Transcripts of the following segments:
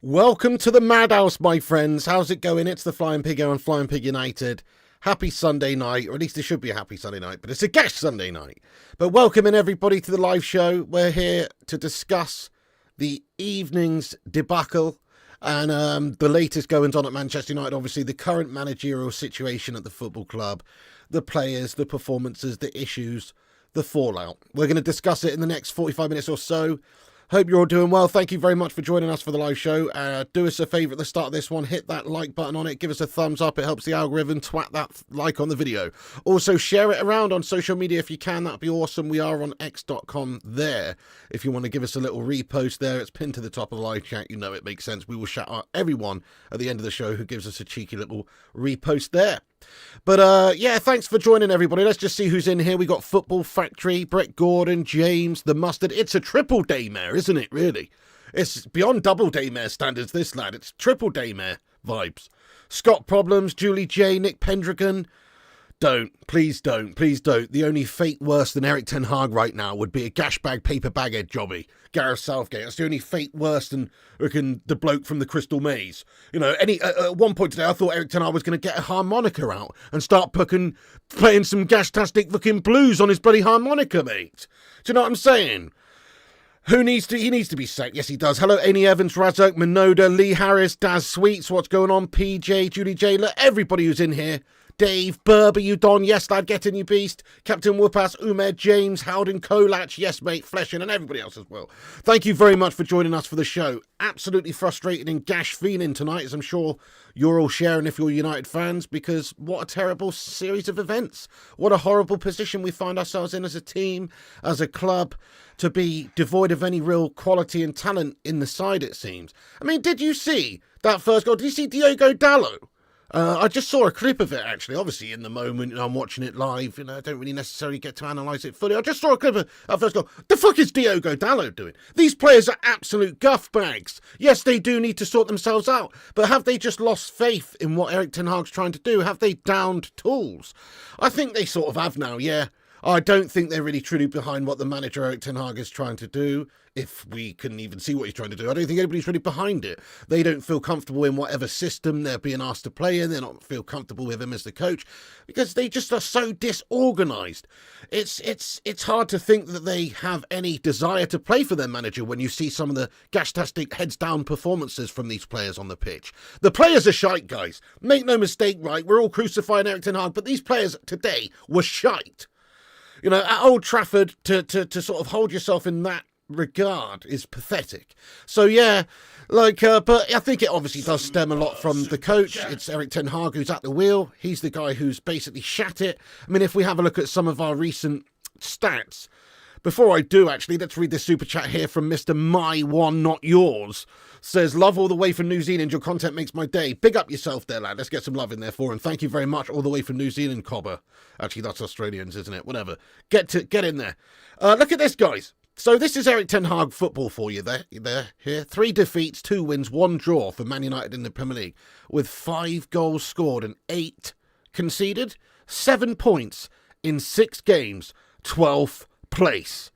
Welcome to the Madhouse, my friends. How's it going? It's the Flying Pig here on Flying Pig United. Happy Sunday night, or at least it should be a happy Sunday night, but it's a guest Sunday night. But welcoming everybody to the live show. We're here to discuss the evening's debacle and the latest goings on at Manchester United. Obviously, the current managerial situation at the football club, the players, the performances, the issues, the fallout. We're going to discuss it in the next 45 minutes or so. Hope you're all doing well. Thank you very much for joining us for the live show. Do us a favour at the start of this one. Hit that like button on it. Give us a thumbs up. It helps the algorithm. Twat that like on the video. Also, share it around on social media if you can. That'd be awesome. We are on x.com there. If you want to give us a little repost there, it's pinned to the top of the live chat. You know it makes sense. We will shout out everyone at the end of the show who gives us a cheeky little repost there. But yeah, thanks for joining everybody. Let's just see who's in here. We got Football Factory, Brett Gordon, James, the Mustard. It's a triple daymare, isn't it, really? It's beyond double daymare standards, this lad. It's triple daymare vibes. Scott Problems, Julie J, Nick Pendragon. Please don't. The only fate worse than Erik Ten Hag right now would be a gashbag paper baghead jobby. Gareth Southgate. That's the only fate worse than the bloke from the Crystal Maze. You know, at one point today, I thought Erik Ten Hag was going to get a harmonica out and start playing some gashtastic fucking blues on his bloody harmonica, mate. Do you know what I'm saying? He needs to be sacked. Yes, he does. Hello, Amy Evans, Razok, Minoda, Lee Harris, Daz Sweets. What's going on? PJ, Julie J. Look, everybody who's in here. Dave, Berber, you Don, yes lad, get in you beast, Captain Whoopass, Umed, James, Howden, Kolach, yes mate, Fleshin, and everybody else as well. Thank you very much for joining us for the show. Absolutely frustrated and gash feeling tonight, as I'm sure you're all sharing if you're United fans, because what a terrible series of events. What a horrible position we find ourselves in as a team, as a club, to be devoid of any real quality and talent in the side, it seems. I mean, did you see that first goal? Did you see Diogo Dalot? I just saw a clip of it, actually. Obviously, in the moment, I'm watching it live. I don't really necessarily get to analyse it fully. I just saw a clip of that first goal. The fuck is Diogo Dalot doing? These players are absolute guff bags. Yes, they do need to sort themselves out. But have they just lost faith in what Erik Ten Hag's trying to do? Have they downed tools? I think they sort of have now, yeah. I don't think they're really truly behind what the manager Erik Ten Hag is trying to do, if we can even see what he's trying to do. I don't think anybody's really behind it. They don't feel comfortable in whatever system they're being asked to play in. They don't feel comfortable with him as the coach because they just are so disorganised. It's hard to think that they have any desire to play for their manager when you see some of the gashtastic heads-down performances from these players on the pitch. The players are shite, guys. Make no mistake, right? We're all crucifying Erik Ten Hag, but these players today were shite. You know, at Old Trafford, to sort of hold yourself in that regard is pathetic. So, yeah, but I think it obviously does stem a lot from the coach. It's Erik Ten Hag who's at the wheel. He's the guy who's basically shat it. I mean, if we have a look at some of our recent stats, before I do, actually, let's read this super chat here from Mr. My One Not Yours. Says, love all the way from New Zealand. Your content makes my day. Big up yourself there, lad. Let's get some love in there for him. Thank you very much. All the way from New Zealand, Cobber. Actually, that's Australians, isn't it? Whatever. Get in there. Look at this, guys. So this is Erik Ten Hag football for you here. 3 defeats, 2 wins, 1 draw for Man United in the Premier League, with 5 goals scored and 8 conceded. 7 points in 6 games. 12th place.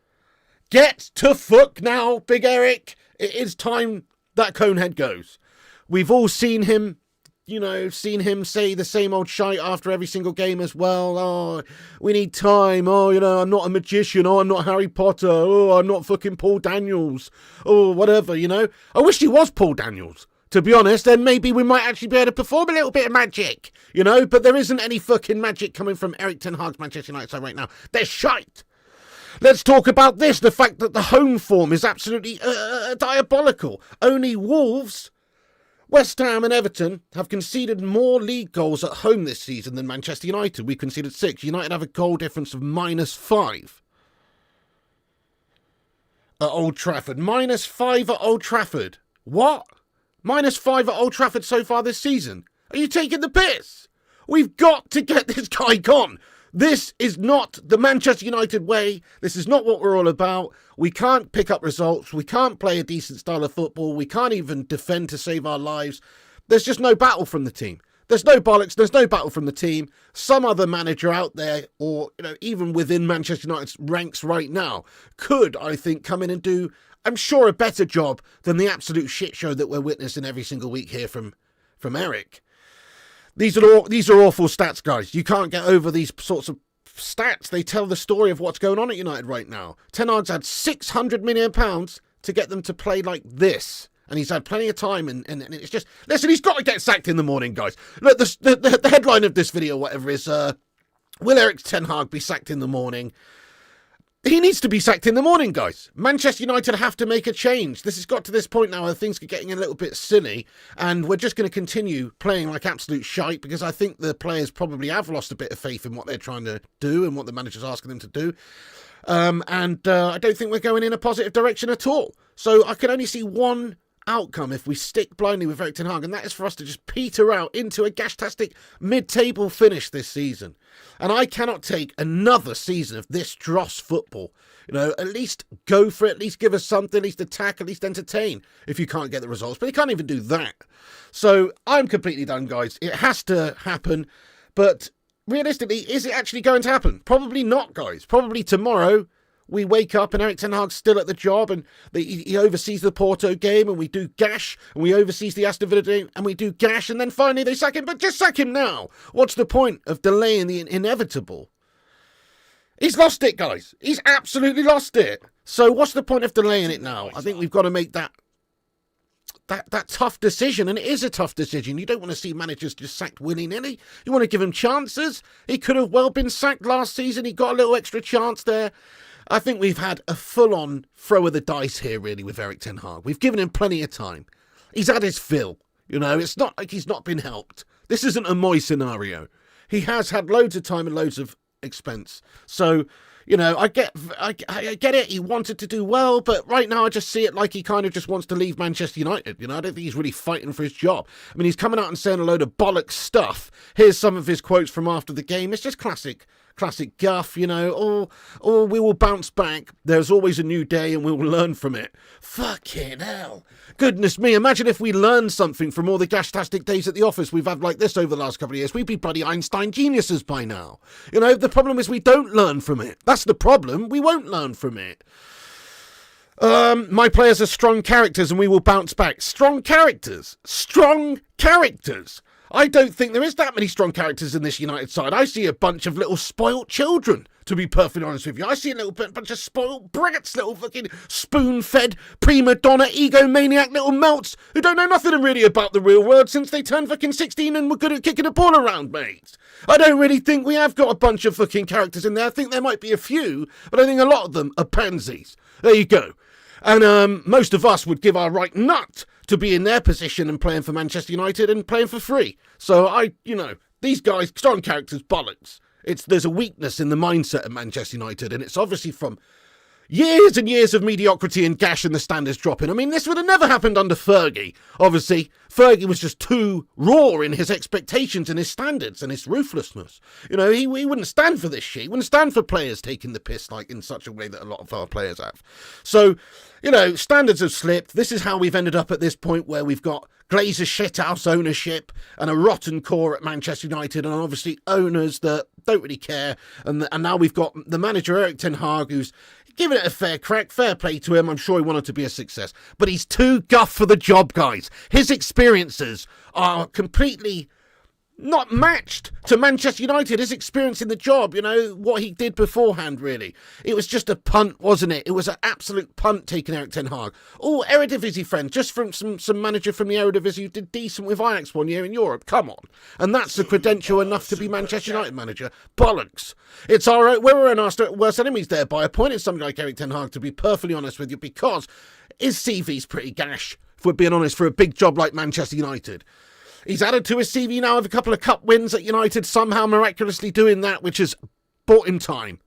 Get to fuck now, Big Eric. It is time that Conehead goes. We've all seen him say the same old shite after every single game as well. Oh, we need time. Oh, I'm not a magician. Oh, I'm not Harry Potter. Oh, I'm not fucking Paul Daniels. Oh, whatever, I wish he was Paul Daniels, to be honest. Then maybe we might actually be able to perform a little bit of magic, but there isn't any fucking magic coming from Erik Ten Hag's Manchester United side right now. They're shite. Let's talk about this, the fact that the home form is absolutely diabolical. Only Wolves West Ham and Everton have conceded more league goals at home this season than Manchester United. We conceded 6. United have a goal difference of -5 at Old Trafford. -5 at Old Trafford. What? -5 at Old Trafford so far this season? Are you taking the piss? We've got to get this guy gone. This is not the Manchester United way. This is not what we're all about. We can't pick up results. We can't play a decent style of football. We can't even defend to save our lives. There's just no battle from the team. There's no bollocks. There's no battle from the team. Some other manager out there, or even within Manchester United's ranks right now, could, I think, come in and do, I'm sure, a better job than the absolute shit show that we're witnessing every single week here from Erik. These are awful stats, guys. You can't get over these sorts of stats. They tell the story of what's going on at United right now. Ten Hag's had £600 million to get them to play like this. And he's had plenty of time, and it's just... Listen, he's got to get sacked in the morning, guys. Look, the headline of this video, whatever, is... will Erik Ten Hag be sacked in the morning? He needs to be sacked in the morning, guys. Manchester United have to make a change. This has got to this point now where things are getting a little bit silly, and we're just going to continue playing like absolute shite, because I think the players probably have lost a bit of faith in what they're trying to do and what the manager's asking them to do. I don't think we're going in a positive direction at all. So I can only see one outcome if we stick blindly with Erik Ten Hag, and that is for us to just peter out into a gashtastic mid-table finish this season. And I cannot take another season of this dross football. At least go for it, at least give us something, at least attack, at least entertain if you can't get the results. But you can't even do that. So I'm completely done, guys. It has to happen, but realistically, is it actually going to happen? Probably not, guys. Probably tomorrow we wake up and Erik Ten Hag's still at the job, and he oversees the Porto game, and we do gash, and we oversees the Aston Villa game, and we do gash, and then finally they sack him. But just sack him now. What's the point of delaying the inevitable? He's lost it, guys. He's absolutely lost it. So what's the point of delaying it now? I think we've got to make that tough decision, and it is a tough decision. You don't want to see managers just sacked willy-nilly. You want to give him chances. He could have well been sacked last season. He got a little extra chance there. I think we've had a full-on throw of the dice here, really, with Erik Ten Hag. We've given him plenty of time. He's had his fill. It's not like he's not been helped. This isn't a Moy scenario. He has had loads of time and loads of expense. So, I get it. He wanted to do well, but right now I just see it like he kind of just wants to leave Manchester United. I don't think he's really fighting for his job. I mean, he's coming out and saying a load of bollocks stuff. Here's some of his quotes from after the game. It's just classic guff, or we will bounce back. There's always a new day and we will learn from it. Fucking hell. Goodness me, imagine if we learned something from all the gashtastic days at the office we've had like this over the last couple of years. We'd be bloody Einstein geniuses by now. The problem is we don't learn from it. That's the problem. We won't learn from it. My players are strong characters and we will bounce back. Strong characters. Strong characters. I don't think there is that many strong characters in this United side. I see a bunch of little spoilt children, to be perfectly honest with you. I see a little bunch of spoilt brats, little fucking spoon-fed, prima donna, egomaniac little melts who don't know nothing really about the real world since they turned fucking 16 and were good at kicking a ball around, mate. I don't really think we have got a bunch of fucking characters in there. I think there might be a few, but I think a lot of them are pansies. There you go. And most of us would give our right nut to be in their position and playing for Manchester United and playing for free. So these guys, strong characters, bollocks. There's a weakness in the mindset of Manchester United, and it's obviously from years and years of mediocrity and gash and the standards dropping. I mean, this would have never happened under Fergie. Obviously, Fergie was just too raw in his expectations and his standards and his ruthlessness. He wouldn't stand for this shit. He wouldn't stand for players taking the piss like in such a way that a lot of our players have. So, standards have slipped. This is how we've ended up at this point where we've got Glazer's shithouse ownership and a rotten core at Manchester United, and obviously owners that don't really care. And now we've got the manager, Erik Ten Hag, who's giving it a fair crack, fair play to him. I'm sure he wanted to be a success. But he's too guff for the job, guys. His experiences are completely not matched to Manchester United. His experience in the job, what he did beforehand, really. It was just a punt, wasn't it? It was an absolute punt taking Erik Ten Hag. Oh, Eredivisie friend, just from some manager from the Eredivisie who did decent with Ajax one year in Europe. Come on. And that's the credential enough to be Manchester United manager. Bollocks. It's all right. We're in our worst enemies there by appointing somebody like Erik Ten Hag, to be perfectly honest with you, because his CV's pretty gash. if we're being honest, for a big job like Manchester United. He's added to his CV now with a couple of cup wins at United, somehow miraculously doing that, which has bought him time.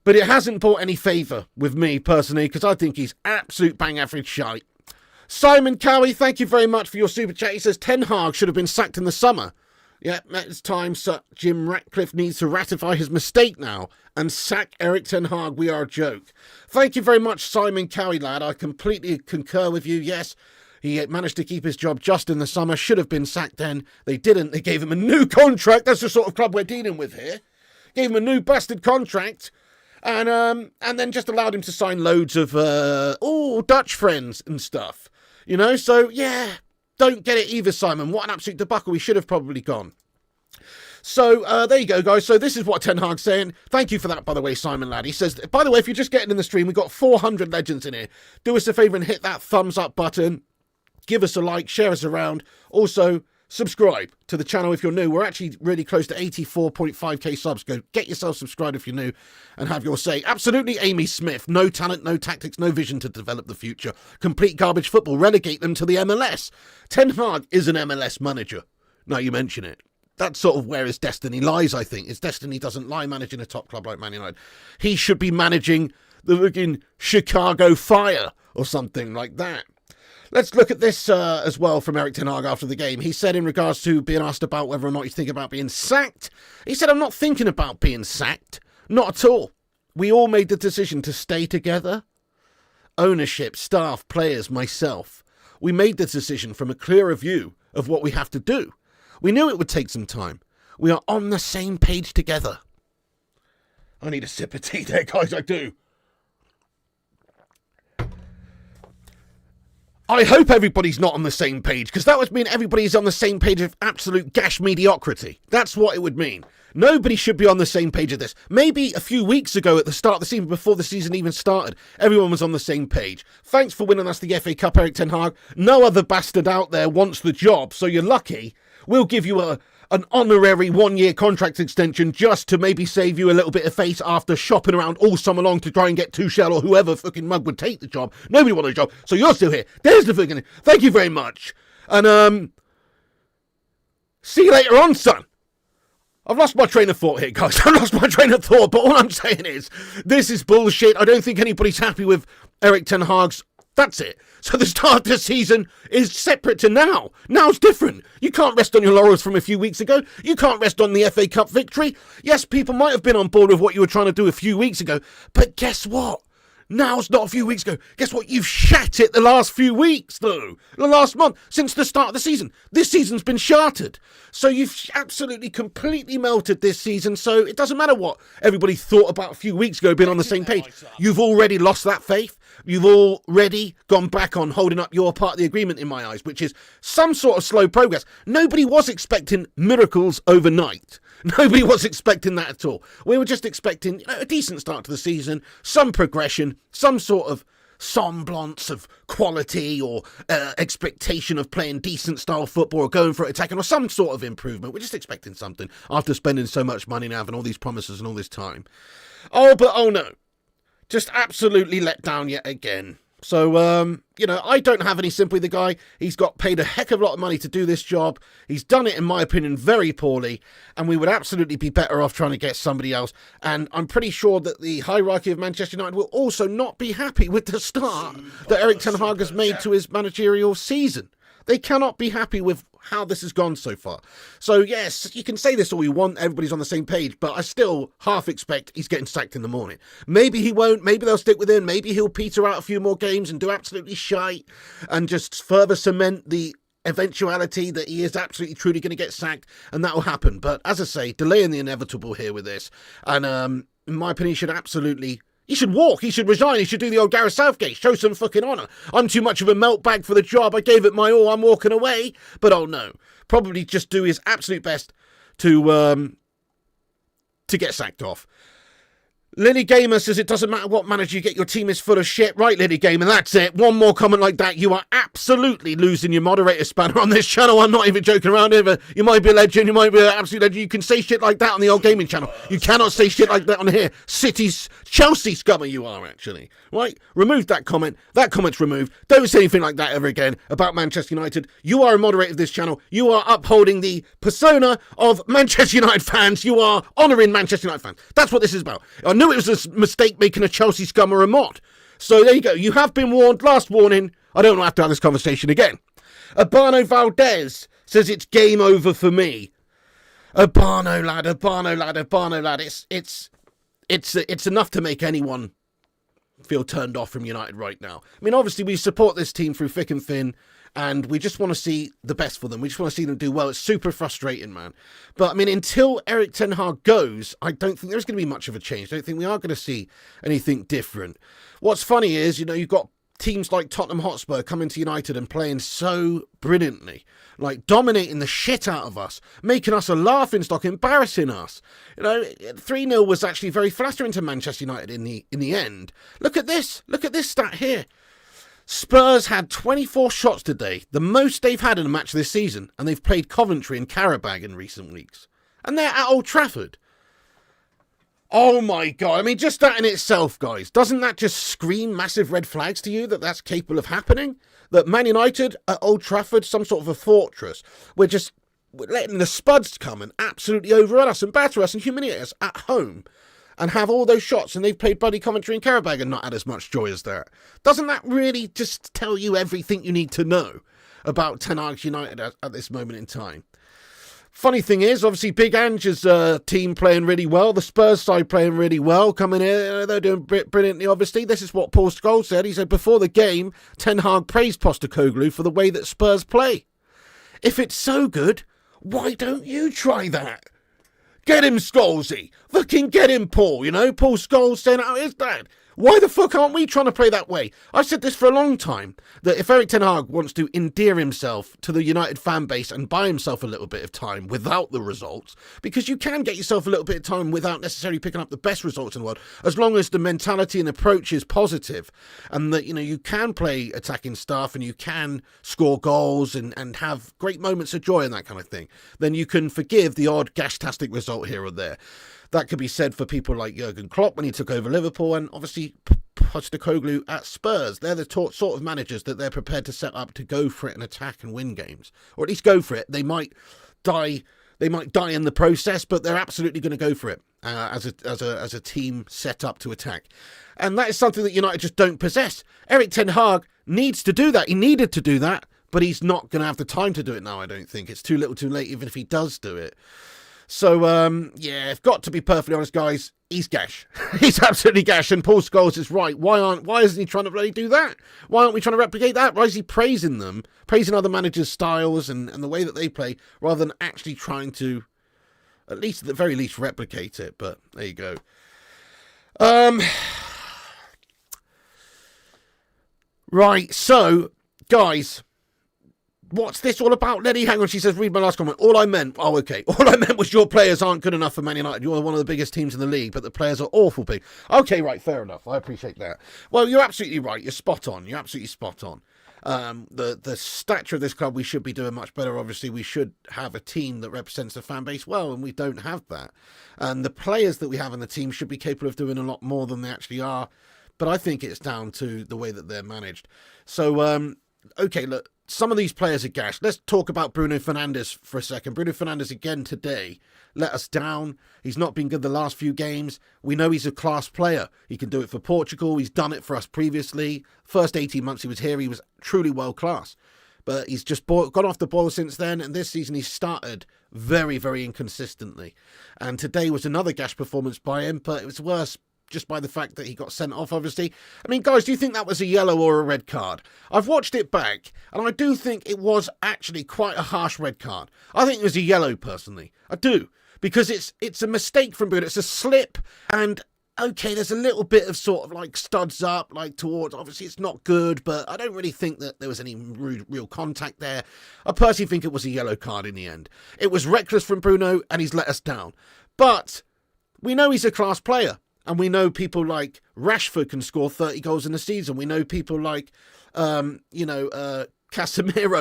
But it hasn't bought any favour with me, personally, because I think he's absolute bang average shite. Simon Cowie, thank you very much for your super chat. He says, Ten Hag should have been sacked in the summer. Yeah, it's time Sir Jim Ratcliffe needs to ratify his mistake now and sack Erik Ten Hag. We are a joke. Thank you very much, Simon Cowie, lad. I completely concur with you. Yes, he managed to keep his job just in the summer. Should have been sacked then. They didn't. They gave him a new contract. That's the sort of club we're dealing with here. Gave him a new bastard contract. And then just allowed him to sign loads of Dutch friends and stuff. You know, so yeah, don't get it either, Simon. What an absolute debacle. We should have probably gone. So there you go, guys. So this is what Ten Hag's saying. Thank you for that, by the way, Simon lad. He says, by the way, if you're just getting in the stream, we've got 400 legends in here. Do us a favour and hit that thumbs up button. Give us a like, share us around. Also, subscribe to the channel if you're new. We're actually really close to 84.5k subs. Go get yourself subscribed if you're new and have your say. Absolutely Amy Smith. No talent, no tactics, no vision to develop the future. Complete garbage football. Relegate them to the MLS. Ten Hag is an MLS manager. Now you mention it. That's sort of where his destiny lies, I think. His destiny doesn't lie managing a top club like Man United. He should be managing the fucking Chicago Fire or something like that. Let's look at this as well from Erik Ten Hag after the game. He said in regards to being asked about whether or not he's thinking about being sacked. He said, I'm not thinking about being sacked. Not at all. We all made the decision to stay together. Ownership, staff, players, myself. We made the decision from a clearer view of what we have to do. We knew it would take some time. We are on the same page together. I need a sip of tea there, guys, I do. I hope everybody's not on the same page, because that would mean everybody's on the same page of absolute gash mediocrity. That's what it would mean. Nobody should be on the same page of this. Maybe a few weeks ago at the start of the season, before the season even started, everyone was on the same page. Thanks for winning us the FA Cup, Erik Ten Hag. No other bastard out there wants the job, so you're lucky. We'll give you an honorary 1-year contract extension just to maybe save you a little bit of face after shopping around all summer long to try and get Tuchel or whoever fucking mug would take the job. Nobody wanted the job, so you're still here. There's the fucking... Thank you very much. And, see you later on, son. I've lost my train of thought here, guys. I've lost my train of thought, but all I'm saying is, this is bullshit. I don't think anybody's happy with Erik Ten Hag's... That's it. So the start of the season is separate to now. Now's different. You can't rest on your laurels from a few weeks ago. You can't rest on the FA Cup victory. Yes, people might have been on board with what you were trying to do a few weeks ago, but guess what? Now's not a few weeks ago. Guess what? You've shat it the last few weeks, though. The last month, since the start of the season. This season's been shattered. So you've absolutely, completely melted this season. So it doesn't matter what everybody thought about a few weeks ago being on the same page. You've already lost that faith. You've already gone back on holding up your part of the agreement in my eyes, which is some sort of slow progress. Nobody was expecting miracles overnight. Nobody was expecting that at all. We were just expecting a decent start to the season, some progression, some sort of semblance of quality or expectation of playing decent style football or going for it, attacking, or some sort of improvement. We're just expecting something after spending so much money and having all these promises and all this time. Oh, but oh no. Just absolutely let down yet again. So, I don't have any sympathy with the guy. He's got paid a heck of a lot of money to do this job. He's done it, in my opinion, very poorly. And we would absolutely be better off trying to get somebody else. And I'm pretty sure that the hierarchy of Manchester United will also not be happy with the start that Erik Ten Hag has made to his managerial season. They cannot be happy with how this has gone so far. So, yes, you can say this all you want. Everybody's on the same page. But I still half expect he's getting sacked in the morning. Maybe he won't. Maybe they'll stick with him. Maybe he'll peter out a few more games and do absolutely shite and just further cement the eventuality that he is absolutely truly going to get sacked. And that will happen. But as I say, delaying the inevitable here with this. And in my opinion, he should absolutely... He should walk, he should resign, he should do the old Gareth Southgate, show some fucking honour. I'm too much of a melt bag for the job, I gave it my all, I'm walking away. But oh no, probably just do his absolute best to get sacked off. Lily Gamer says it doesn't matter what manager you get, your team is full of shit. Right, Lily Gamer, that's it. One more comment like that, you are absolutely losing your moderator spanner on this channel. I'm not even joking around here. You might be a legend, you might be an absolute legend. You can say shit like that on the old gaming channel. You cannot say shit like that on here. City's Chelsea scummer you are, actually. Right? Remove that comment. That comment's removed. Don't say anything like that ever again about Manchester United. You are a moderator of this channel. You are upholding the persona of Manchester United fans. You are honouring Manchester United fans. That's what this is about. I knew it was a mistake making a Chelsea scummer a mod. So there you go. You have been warned. Last warning. I don't have to have this conversation again. Urbano Valdez says it's game over for me. Urbano lad. It's enough to make anyone feel turned off from United right now. I mean, obviously we support this team through thick and thin, and we just want to see the best for them. We just want to see them do well. It's super frustrating, man. But, I mean, until Erik Ten Hag goes, I don't think there's going to be much of a change. I don't think we are going to see anything different. What's funny is, you've got teams like Tottenham Hotspur coming to United and playing so brilliantly, like dominating the shit out of us, making us a laughing stock, embarrassing us. 3-0 was actually very flattering to Manchester United in the end. Look at this stat here. Spurs had 24 shots today, the most they've had in a match this season, and they've played Coventry and Carrick in recent weeks. And they're at Old Trafford. Oh my God, I mean, just that in itself, guys, doesn't that just scream massive red flags to you that that's capable of happening? That Man United at Old Trafford, some sort of a fortress, we're letting the Spuds come and absolutely overrun us and batter us and humiliate us at home and have all those shots, and they've played bloody Coventry and Carrick and not had as much joy as that. Doesn't that really just tell you everything you need to know about Ten Hag's United at this moment in time? Funny thing is, obviously, Big Ange's team playing really well. The Spurs side playing really well. Coming in, they're doing brilliantly, obviously. This is what Paul Scholes said. He said, before the game, Ten Hag praised Postecoglou for the way that Spurs play. If it's so good, why don't you try that? Get him, Scholesy. Fucking get him, Paul. Paul Scholes saying, how is that? Why the fuck aren't we trying to play that way? I've said this for a long time, that if Erik Ten Hag wants to endear himself to the United fan base and buy himself a little bit of time without the results, because you can get yourself a little bit of time without necessarily picking up the best results in the world, as long as the mentality and approach is positive, and that, you can play attacking stuff and you can score goals and have great moments of joy and that kind of thing, then you can forgive the odd gash-tastic result here or there. That could be said for people like Jurgen Klopp when he took over Liverpool, and obviously Postecoglou at Spurs. They're the sort of managers that they're prepared to set up to go for it and attack and win games, or at least go for it. They might die in the process, but they're absolutely going to go for it as a team set up to attack. And that is something that United just don't possess. Erik Ten Hag needs to do that. He needed to do that, but he's not going to have the time to do it now, I don't think. It's too little too late, even if he does do it. So, yeah, I've got to be perfectly honest, guys, he's gash. He's absolutely gash, and Paul Scholes is right. Why isn't he trying to bloody do that? Why aren't we trying to replicate that? Why is he praising them, praising other managers' styles and the way that they play, rather than actually trying to, at the very least, replicate it? But there you go. Right, so, guys, what's this all about, Letty? Hang on, she says, read my last comment. All I meant was your players aren't good enough for Man United. You're one of the biggest teams in the league, but the players are awful big. Okay, right, fair enough. I appreciate that. Well, you're absolutely right. You're spot on. You're absolutely spot on. The stature of this club, we should be doing much better. Obviously, we should have a team that represents the fan base well, and we don't have that. And the players that we have in the team should be capable of doing a lot more than they actually are. But I think it's down to the way that they're managed. So, okay, look. Some of these players are gash. Let's talk about Bruno Fernandez for a second. Bruno Fernandez again today let us down. He's not been good the last few games. We know he's a class player. He can do it for Portugal. He's done it for us previously. First 18 months he was here, he was truly world class. But he's just gone off the boil since then, and this season he started very, very inconsistently. And today was another gash performance by him, but it was worse just by the fact that he got sent off, obviously. I mean, guys, do you think that was a yellow or a red card? I've watched it back, and I do think it was actually quite a harsh red card. I think it was a yellow, personally. I do. Because it's a mistake from Bruno. It's a slip, and, okay, there's a little bit of sort of, like, studs up, like, towards, obviously it's not good, but I don't really think that there was any real contact there. I personally think it was a yellow card in the end. It was reckless from Bruno, and he's let us down. But we know he's a class player. And we know people like Rashford can score 30 goals in a season. We know people like, Casemiro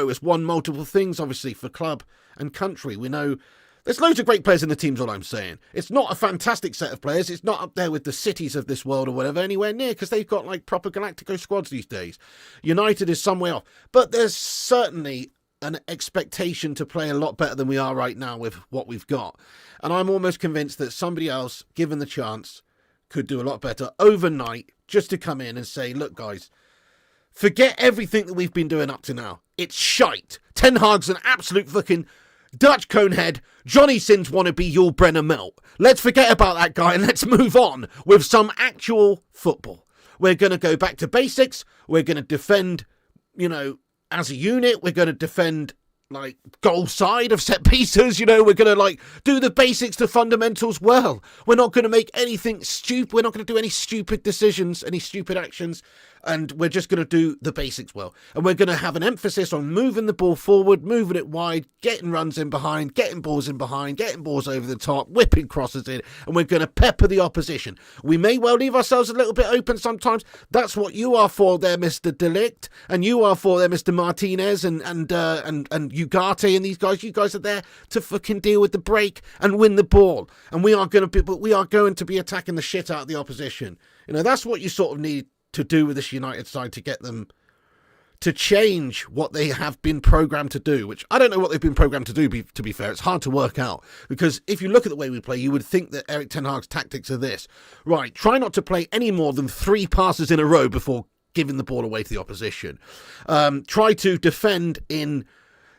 has won multiple things, obviously, for club and country. We know there's loads of great players in the teams, all I'm saying. It's not a fantastic set of players. It's not up there with the cities of this world or whatever, anywhere near, because they've got like proper Galactico squads these days. United is some way off. But there's certainly an expectation to play a lot better than we are right now with what we've got. And I'm almost convinced that somebody else, given the chance, could do a lot better overnight, just to come in and say, look, guys, forget everything that we've been doing up to now. It's shite. Ten Hag's an absolute fucking Dutch conehead, Johnny Sins wannabe, Yul Brenner melt. Let's forget about that guy and let's move on with some actual football. We're going to go back to basics. We're going to defend, as a unit. We're going to defend like goal side of set pieces, we're going to like do the basics, the fundamentals well. We're not going to make anything stupid. We're not going to do any stupid decisions, any stupid actions. And we're just going to do the basics well. And we're going to have an emphasis on moving the ball forward, moving it wide, getting runs in behind, getting balls in behind, getting balls over the top, whipping crosses in. And we're going to pepper the opposition. We may well leave ourselves a little bit open sometimes. That's what you are for there, Mr. De Ligt. And you are for there, Mr. Martinez and Ugarte and these guys. You guys are there to fucking deal with the break and win the ball. And we are going to be attacking the shit out of the opposition. That's what you sort of need to do with this United side to get them to change what they have been programmed to do, which I don't know what they've been programmed to do, to be fair. It's hard to work out, because if you look at the way we play, you would think that Erik Ten Hag's tactics are this. Right, try not to play any more than 3 passes in a row before giving the ball away to the opposition. Try to defend in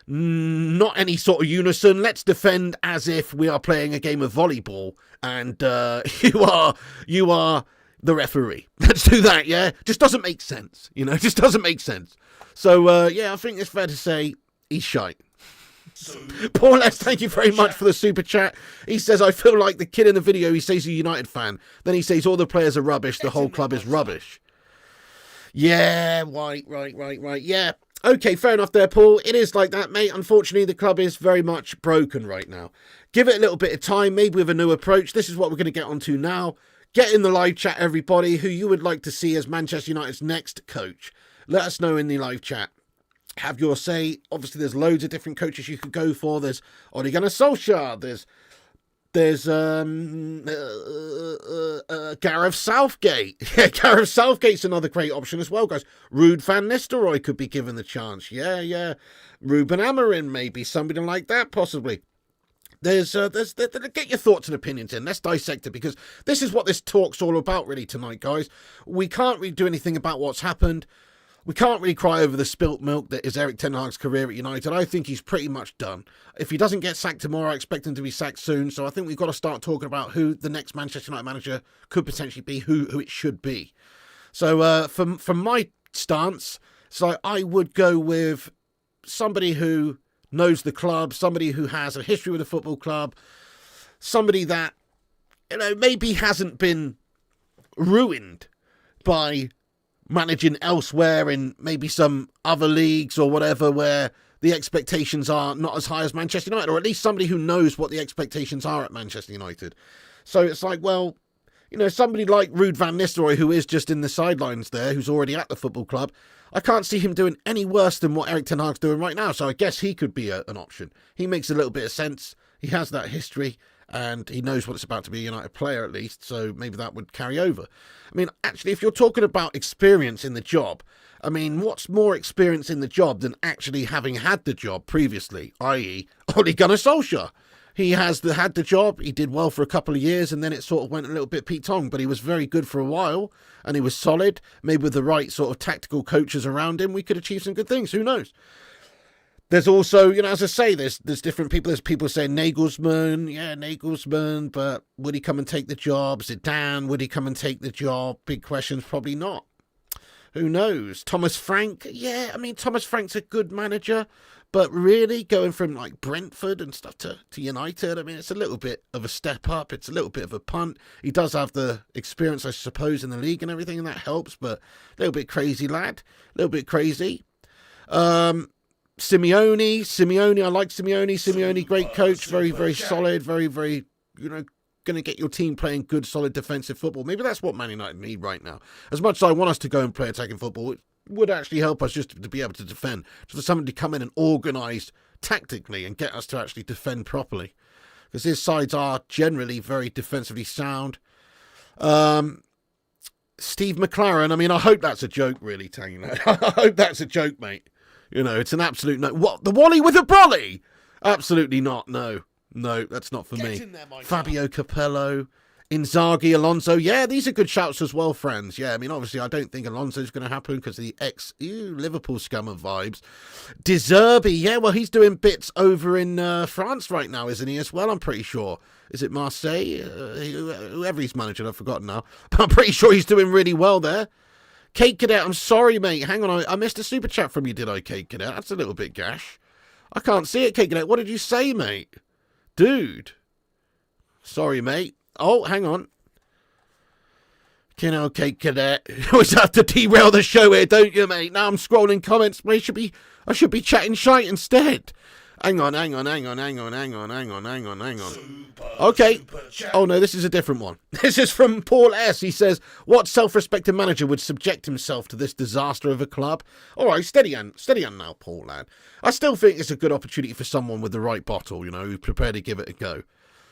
not any sort of unison. Let's defend as if we are playing a game of volleyball and you are the referee. Let's do that, yeah? Just doesn't make sense, just doesn't make sense. So, I think it's fair to say he's shite. Paul S, thank you very much for the super chat. He says, I feel like the kid in the video, he says he's a United fan. Then he says all the players are rubbish, the whole club is rubbish. Yeah, right. Yeah. Okay, fair enough there, Paul. It is like that, mate. Unfortunately, the club is very much broken right now. Give it a little bit of time, maybe with a new approach. This is what we're going to get onto now. Get in the live chat, everybody, who you would like to see as Manchester United's next coach. Let us know in the live chat. Have your say. Obviously, there's loads of different coaches you could go for. There's Ole Gunnar Solskjaer. There's Gareth Southgate. Yeah, Gareth Southgate's another great option as well, guys. Ruud van Nistelrooy could be given the chance. Yeah. Ruben Amorim, maybe. Somebody like that, possibly. There's get your thoughts and opinions in. Let's dissect it, because this is what this talk's all about really tonight, guys. We can't really do anything about what's happened. We can't really cry over the spilt milk that is Erik Ten Hag's career at United. I think he's pretty much done. If he doesn't get sacked tomorrow, I expect him to be sacked soon. So I think we've got to start talking about who the next Manchester United manager could potentially be, who it should be. So from my stance, so I would go with somebody who knows the club, somebody who has a history with the football club, somebody that, maybe hasn't been ruined by managing elsewhere in maybe some other leagues or whatever, where the expectations are not as high as Manchester United, or at least somebody who knows what the expectations are at Manchester United. So it's like, well, somebody like Ruud van Nistelrooy, who is just in the sidelines there, who's already at the football club, I can't see him doing any worse than what Erik Ten Hag's doing right now. So I guess he could be an option. He makes a little bit of sense. He has that history, and he knows what it's about to be a United player, at least. So maybe that would carry over. I mean, actually, if you're talking about experience in the job, I mean, what's more experience in the job than actually having had the job previously, i.e. Ole Gunnar Solskjaer? He has had the job, he did well for a couple of years, and then it sort of went a little bit peak-tong, but he was very good for a while, and he was solid. Maybe with the right sort of tactical coaches around him, we could achieve some good things. Who knows? There's also, as I say, there's different people. There's people saying Nagelsmann, but would he come and take the job? Zidane, would he come and take the job? Big questions, probably not. Who knows? Thomas Frank, Thomas Frank's a good manager, but really going from like Brentford and stuff to United, it's a little bit of a step up. It's a little bit of a punt. He does have the experience, I suppose, in the league and everything, and that helps, but a little bit crazy, lad. A little bit crazy. Simeone, I like Simeone. Simeone, great coach, very, very solid, very, very, going to get your team playing good, solid defensive football. Maybe that's what Man United need right now. As much as I want us to go and play attacking football, it would actually help us just to be able to defend. Just for someone to come in and organise tactically and get us to actually defend properly. Because his sides are generally very defensively sound. Steve McLaren, I mean, I hope that's a joke, really, Tang. I hope that's a joke, mate. You know, it's an absolute no. What, the Wally with a brolly? Absolutely not, no. No, that's not for me. Fabio Capello, Inzaghi, Alonso. Yeah, these are good shouts as well, friends. Yeah, I mean, obviously, I don't think Alonso's going to happen because of the Liverpool scum of vibes. De Zerbi, yeah, well, he's doing bits over in France right now, isn't he, as well, I'm pretty sure. Is it Marseille? Whoever he's managing, I've forgotten now. But I'm pretty sure he's doing really well there. Kate Cadet, I'm sorry, mate. Hang on, I missed a super chat from you, did I, Kate Cadet? That's a little bit gash. I can't see it, Kate Cadet. What did you say, mate? Dude. Sorry, mate. Oh, hang on. Kate Cadet. You always have to derail the show here, don't you, mate? Now I'm scrolling comments. I should be chatting shite instead. Hang on. Okay. Oh, no, this is a different one. This is from Paul S. He says, what self-respecting manager would subject himself to this disaster of a club? All right, steady on now, Paul, lad. I still think it's a good opportunity for someone with the right bottle, you know, who's prepared to give it a go.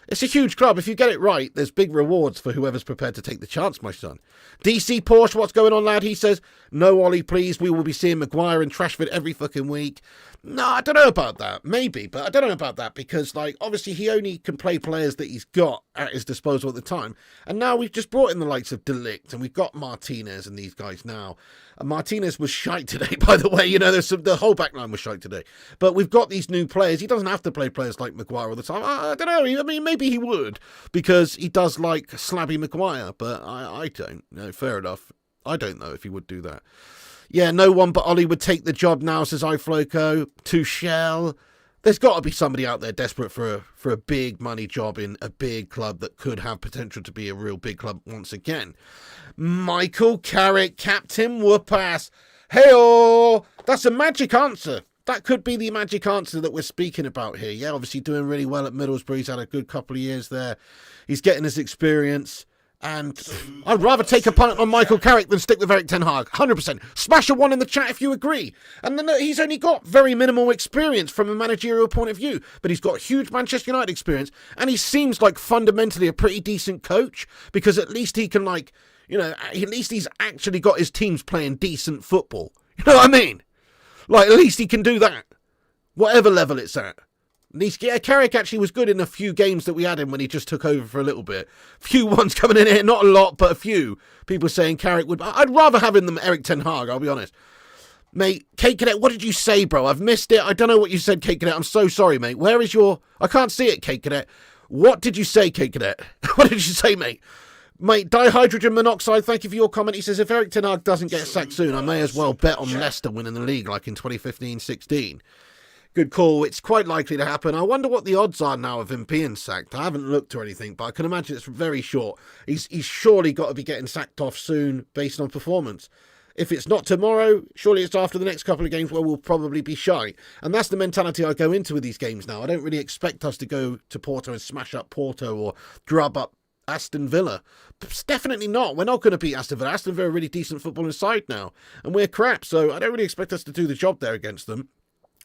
It's a huge club. If you get it right, there's big rewards for whoever's prepared to take the chance, my son. DC Porsche, what's going on, lad? He says, no, Ollie, please. We will be seeing Maguire and Trashford every fucking week. No, I don't know about that. Maybe, but I don't know about that because, like, obviously he only can play players that he's got at his disposal at the time. And now we've just brought in the likes of De Ligt and we've got Martinez and these guys now. And Martinez was shite today, by the way. You know, the whole back line was shite today. But we've got these new players. He doesn't have to play players like Maguire all the time. I don't know. I mean, maybe he would because he does like slabby Maguire, but I don't. No, fair enough. I don't know if he would do that. Yeah, no one but Ollie would take the job now, says iFloco. Tuchel. There's got to be somebody out there desperate for a big money job in a big club that could have potential to be a real big club once again. Michael Carrick, Captain Whoopass. Hey-oh! That's a magic answer. That could be the magic answer that we're speaking about here. Yeah, obviously doing really well at Middlesbrough. He's had a good couple of years there. He's getting his experience. And I'd rather take a punt on Michael Carrick than stick with Erik Ten Hag. 100%. Smash a 1 in the chat if you agree. And then he's only got very minimal experience from a managerial point of view. But he's got huge Manchester United experience. And he seems like fundamentally a pretty decent coach. Because at least he can, like, you know, at least he's actually got his teams playing decent football. You know what I mean? Like, at least he can do that. Whatever level it's at. Carrick actually was good in a few games that we had him when he just took over for a little bit. Few ones coming in here, not a lot, but a few. People saying Carrick would... I'd rather have him than Erik Ten Hag, I'll be honest. Mate, Kate Cadet, what did you say, bro? I've missed it. I don't know what you said, Kate Cadet. I'm so sorry, mate. Where is your... I can't see it, Kate Cadet. What did you say, Kate Cadet? What did you say, mate? Mate, dihydrogen monoxide, thank you for your comment. He says, if Erik Ten Hag doesn't get sacked soon, I may as well bet on Leicester winning the league like in 2015-16. Good call. It's quite likely to happen. I wonder what the odds are now of him being sacked. I haven't looked or anything, but I can imagine it's very short. He's surely got to be getting sacked off soon based on performance. If it's not tomorrow, surely it's after the next couple of games where we'll probably be shy. And that's the mentality I go into with these games now. I don't really expect us to go to Porto and smash up Porto or grub up Aston Villa. It's definitely not. We're not going to beat Aston Villa. Aston Villa are a really decent footballing side now. And we're crap, so I don't really expect us to do the job there against them.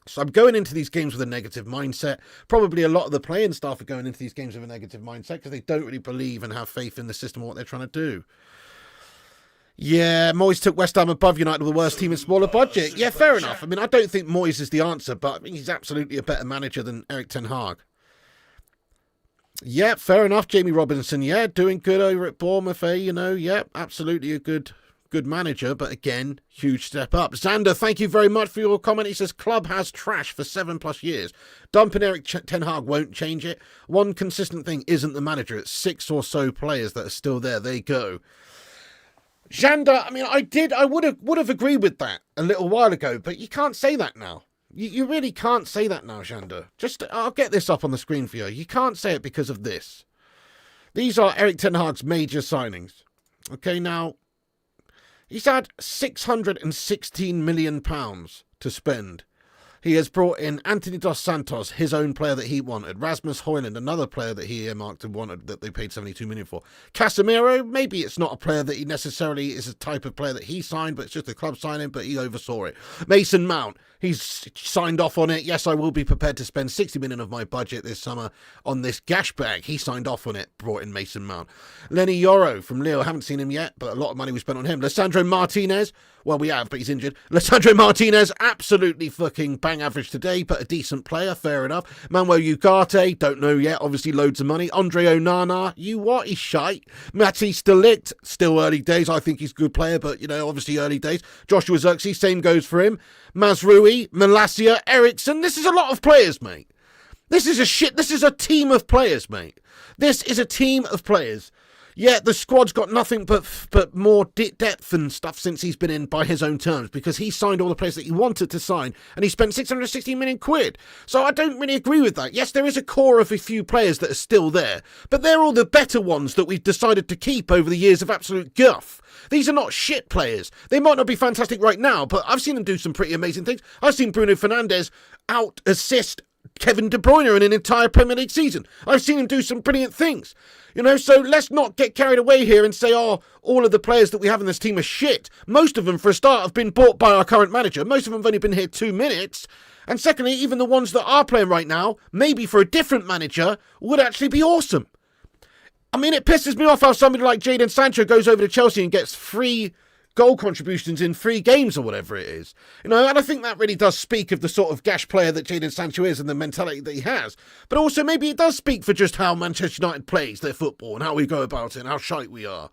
So I'm going into these games with a negative mindset. Probably a lot of the playing staff are going into these games with a negative mindset because they don't really believe and have faith in the system or what they're trying to do. Yeah, Moyes took West Ham above United with the worst team and smaller budget. Yeah, fair enough. I mean, I don't think Moyes is the answer, but I mean, he's absolutely a better manager than Erik Ten Hag. Yeah, fair enough. Jamie Robinson, yeah, doing good over at Bournemouth, you know, yeah, absolutely a good manager, but again, huge step up. Xander, thank you very much for your comment. He says, club has trash for 7+ years. Dumping Erik Ten Hag won't change it. One consistent thing isn't the manager. It's 6 or so players that are still there. There you go. Xander, I mean, I would have agreed with that a little while ago, but you can't say that now. You really can't say that now, Xander. I'll get this up on the screen for you. You can't say it because of this. These are Erik Ten Hag's major signings. Okay, now, he's had £616 million to spend. He has brought in Anthony Dos Santos, his own player that he wanted. Rasmus Højlund, another player that he earmarked and wanted that they paid 72 million for. Casemiro, maybe it's not a player that he necessarily is a type of player that he signed, but it's just a club signing, but he oversaw it. Mason Mount, he's signed off on it. Yes, I will be prepared to spend 60 million of my budget this summer on this gash bag. He signed off on it, brought in Mason Mount. Lenny Yoro from Lille, haven't seen him yet, but a lot of money was spent on him. Lissandro Martinez, well, we have, but he's injured. Lissandro Martinez, absolutely fucking bang average today, but a decent player, fair enough. Manuel Ugarte, don't know yet, obviously loads of money. Andre Onana, you what, he's shite. Matthijs de Ligt, still early days, I think he's a good player, but, you know, obviously early days. Joshua Zirkzee, same goes for him. Mazrui, Malacia, Eriksson, this is a lot of players, mate. This is a team of players, mate. This is a team of players. Yeah, the squad's got nothing but more depth and stuff since he's been in by his own terms, because he signed all the players that he wanted to sign, and he spent 616 million quid. So I don't really agree with that. Yes, there is a core of a few players that are still there, but they're all the better ones that we've decided to keep over the years of absolute guff. These are not shit players. They might not be fantastic right now, but I've seen them do some pretty amazing things. I've seen Bruno Fernandez out-assist Kevin De Bruyne in an entire Premier League season. I've seen him do some brilliant things. You know, so let's not get carried away here and say, oh, all of the players that we have in this team are shit. Most of them, for a start, have been bought by our current manager. Most of them have only been here 2 minutes. And secondly, even the ones that are playing right now, maybe for a different manager, would actually be awesome. I mean, it pisses me off how somebody like Jadon Sancho goes over to Chelsea and gets 3 goal contributions in 3 games or whatever it is. You know, and I think that really does speak of the sort of gash player that Jadon Sancho is and the mentality that he has. But also maybe it does speak for just how Manchester United plays their football and how we go about it and how shite we are.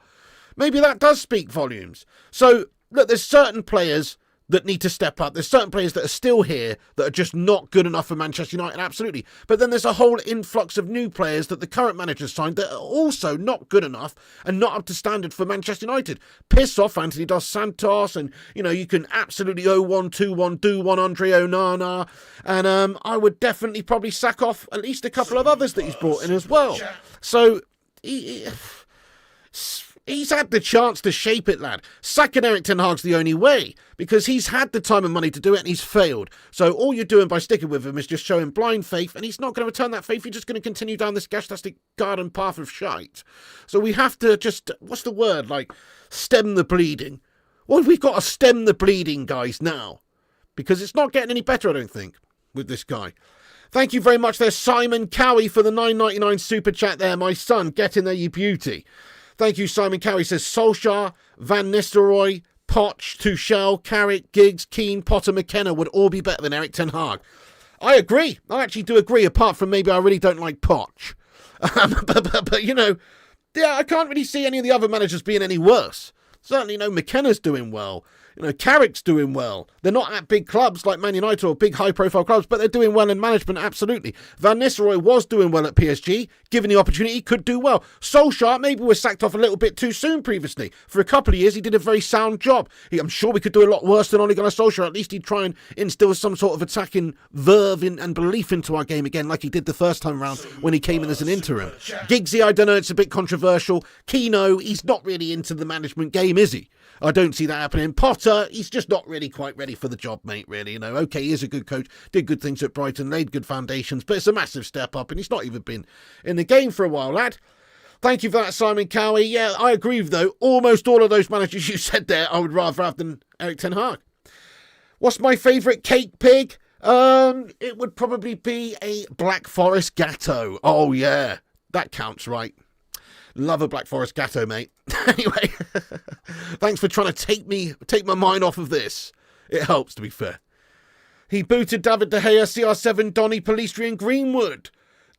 Maybe that does speak volumes. So, look, there's certain players that need to step up. There's certain players that are still here that are just not good enough for Manchester United, absolutely. But then there's a whole influx of new players that the current manager signed that are also not good enough and not up to standard for Manchester United. Piss off Anthony Dos Santos, and, you know, you can absolutely 0-1, 2-1, do one Andre Onana, and I would definitely probably sack off at least a couple of others that he's brought in as well. So, he's had the chance to shape it, lad. Sacking Erik Ten Hag's the only way, because he's had the time and money to do it and he's failed. So all you're doing by sticking with him is just showing blind faith, and he's not going to return that faith. You're just going to continue down this gastastic garden path of shite. So we have to just, what's the word, like, stem the bleeding. Well, we've got to stem the bleeding, guys, now, because it's not getting any better, I don't think, with this guy. Thank you very much there, Simon Cowie, for the $9.99 super chat there. My son, get in there, you beauty. Thank you, Simon Cowie. Says Solskjaer, Van Nistelrooy, Poch, Tuchel, Carrick, Giggs, Keane, Potter, McKenna would all be better than Erik Ten Hag. I agree. I actually do agree, apart from maybe I really don't like Poch. But, you know, yeah, I can't really see any of the other managers being any worse. Certainly, you know, McKenna's doing well. You know, Carrick's doing well. They're not at big clubs like Man United or big high-profile clubs, but they're doing well in management, absolutely. Van Nistelrooy was doing well at PSG. Given the opportunity, could do well. Solskjaer maybe was sacked off a little bit too soon previously. For a couple of years, he did a very sound job. I'm sure we could do a lot worse than Ole Gunnar Solskjaer. At least he'd try and instill some sort of attacking verve and belief into our game again, like he did the first time round when he came in as an interim. Giggsy, I don't know, it's a bit controversial. Keno, he's not really into the management game, is he? I don't see that happening. Potter, he's just not really quite ready for the job, mate, really. You know, okay, he is a good coach, did good things at Brighton, laid good foundations, but it's a massive step up, and he's not even been in the game for a while, lad. Thank you for that, Simon Cowie. Yeah, I agree, though. Almost all of those managers you said there, I would rather have than Erik Ten Hag. What's my favourite cake pig? It would probably be a Black Forest Gatto. Oh, yeah, that counts, right? Love a Black Forest Gatto, mate. Anyway, thanks for trying to take my mind off of this. It helps, to be fair. He booted David De Gea, CR7, Donny, Pellistri and Greenwood.